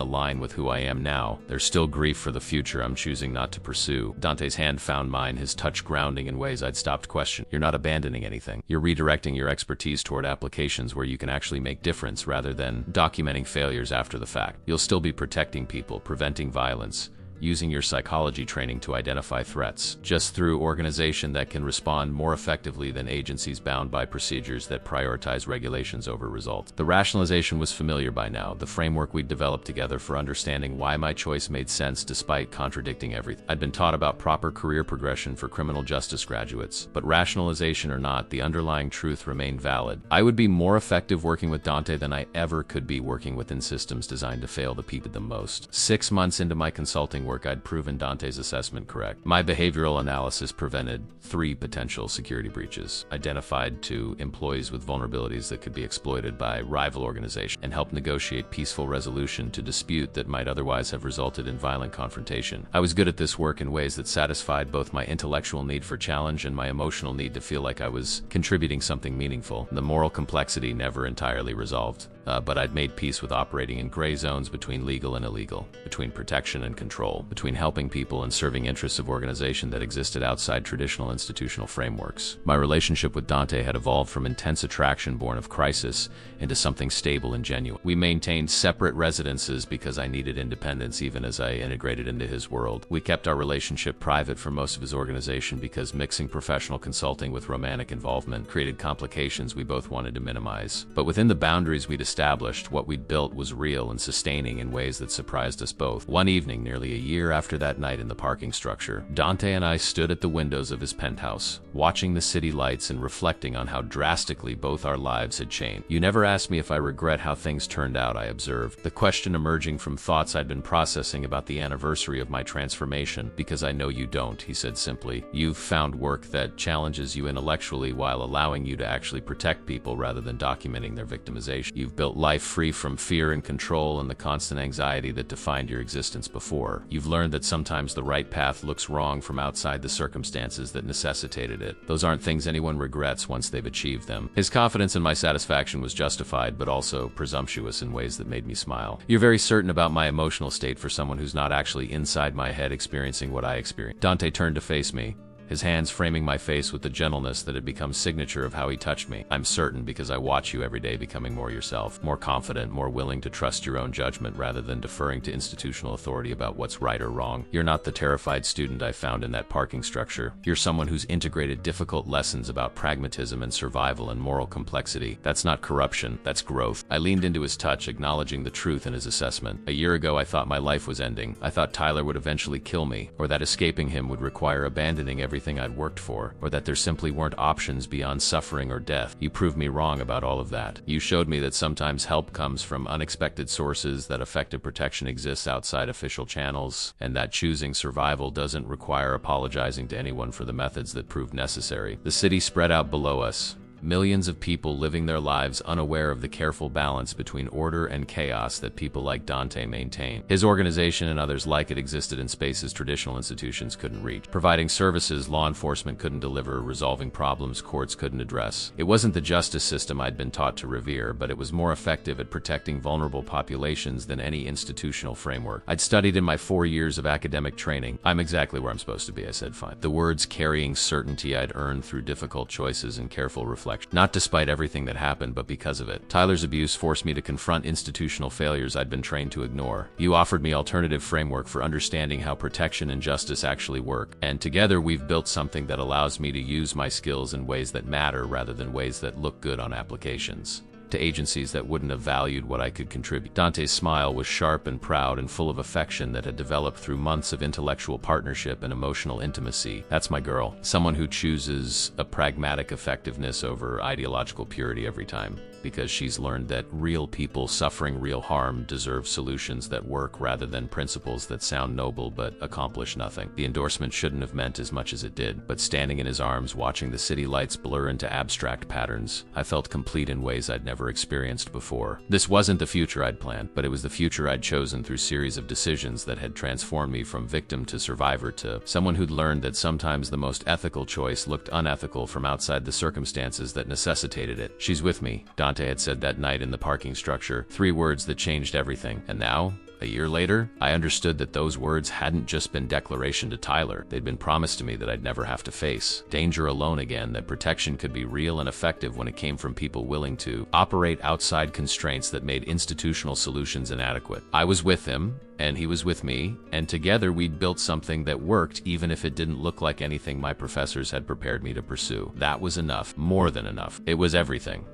[SPEAKER 1] align with who I am now, there's still grief for the future I'm choosing not to pursue. Dante's hand found mine, his touch grounding in ways I'd stopped questioning. You're not abandoning anything. You're redirecting your expertise toward applications where you can actually make difference rather than documenting failures after the fact. You'll still be protecting people, preventing violence, using your psychology training to identify threats, just through organization that can respond more effectively than agencies bound by procedures that prioritize regulations over results. The rationalization was familiar by now, the framework we'd developed together for understanding why my choice made sense despite contradicting everything. I'd been taught about proper career progression for criminal justice graduates, but rationalization or not, the underlying truth remained valid. I would be more effective working with Dante than I ever could be working within systems designed to fail the people the most. 6 months into my consulting work, I'd proven Dante's assessment correct. My behavioral analysis prevented 3 potential security breaches, identified 2 employees with vulnerabilities that could be exploited by rival organizations, and helped negotiate peaceful resolution to dispute that might otherwise have resulted in violent confrontation. I was good at this work in ways that satisfied both my intellectual need for challenge and my emotional need to feel like I was contributing something meaningful. The moral complexity never entirely resolved, but I'd made peace with operating in gray zones between legal and illegal, between protection and control, between helping people and serving interests of organization that existed outside traditional institutional frameworks. My relationship with Dante had evolved from intense attraction born of crisis into something stable and genuine. We maintained separate residences because I needed independence even as I integrated into his world. We kept our relationship private for most of his organization because mixing professional consulting with romantic involvement created complications we both wanted to minimize. But within the boundaries we'd established, what we'd built was real and sustaining in ways that surprised us both. One evening, nearly a year after that night in the parking structure, Dante and I stood at the windows of his penthouse, watching the city lights and reflecting on how drastically both our lives had changed. You never asked me if I regret how things turned out, I observed, the question emerging from thoughts I'd been processing about the anniversary of my transformation. Because I know you don't, he said simply. You've found work that challenges you intellectually while allowing you to actually protect people rather than documenting their victimization. You've built life free from fear and control and the constant anxiety that defined your existence before. You've learned that sometimes the right path looks wrong from outside the circumstances that necessitated it. Those aren't things anyone regrets once they've achieved them. His confidence in my satisfaction was justified, but also presumptuous in ways that made me smile. You're very certain about my emotional state for someone who's not actually inside my head experiencing what I experienced. Dante turned to face me, his hands framing my face with the gentleness that had become signature of how he touched me. I'm certain because I watch you every day becoming more yourself, more confident, more willing to trust your own judgment rather than deferring to institutional authority about what's right or wrong. You're not the terrified student I found in that parking structure. You're someone who's integrated difficult lessons about pragmatism and survival and moral complexity. That's not corruption, that's growth. I leaned into his touch, acknowledging the truth in his assessment. A year ago, I thought my life was ending. I thought Tyler would eventually kill me, or that escaping him would require abandoning everything I'd worked for, or that there simply weren't options beyond suffering or death. You proved me wrong about all of that. You showed me that sometimes help comes from unexpected sources, that effective protection exists outside official channels, and that choosing survival doesn't require apologizing to anyone for the methods that proved necessary. The city spread out below us. Millions of people living their lives unaware of the careful balance between order and chaos that people like Dante maintain. His organization and others like it existed in spaces traditional institutions couldn't reach, providing services law enforcement couldn't deliver, resolving problems courts couldn't address. It wasn't the justice system I'd been taught to revere, but it was more effective at protecting vulnerable populations than any institutional framework I'd studied in my 4 years of academic training. I'm exactly where I'm supposed to be, I said, fine. The words carrying certainty I'd earned through difficult choices and careful reflection. Not despite everything that happened, but because of it. Tyler's abuse forced me to confront institutional failures I'd been trained to ignore. You offered me alternative framework for understanding how protection and justice actually work, and together we've built something that allows me to use my skills in ways that matter rather than ways that look good on applications. To agencies that wouldn't have valued what I could contribute. Dante's smile was sharp and proud and full of affection that had developed through months of intellectual partnership and emotional intimacy. That's my girl. Someone who chooses a pragmatic effectiveness over ideological purity every time, because she's learned that real people suffering real harm deserve solutions that work rather than principles that sound noble but accomplish nothing. The endorsement shouldn't have meant as much as it did, but standing in his arms, watching the city lights blur into abstract patterns, I felt complete in ways I'd never experienced before. This wasn't the future I'd planned, but it was the future I'd chosen through series of decisions that had transformed me from victim to survivor to someone who'd learned that sometimes the most ethical choice looked unethical from outside the circumstances that necessitated it. She's with me, Dante had said that night in the parking structure, 3 words that changed everything. And now, a year later, I understood that those words hadn't just been declaration to Tyler. They'd been promised to me that I'd never have to face danger alone again, that protection could be real and effective when it came from people willing to operate outside constraints that made institutional solutions inadequate. I was with him, and he was with me, and together we'd built something that worked even if it didn't look like anything my professors had prepared me to pursue. That was enough, more than enough. It was everything.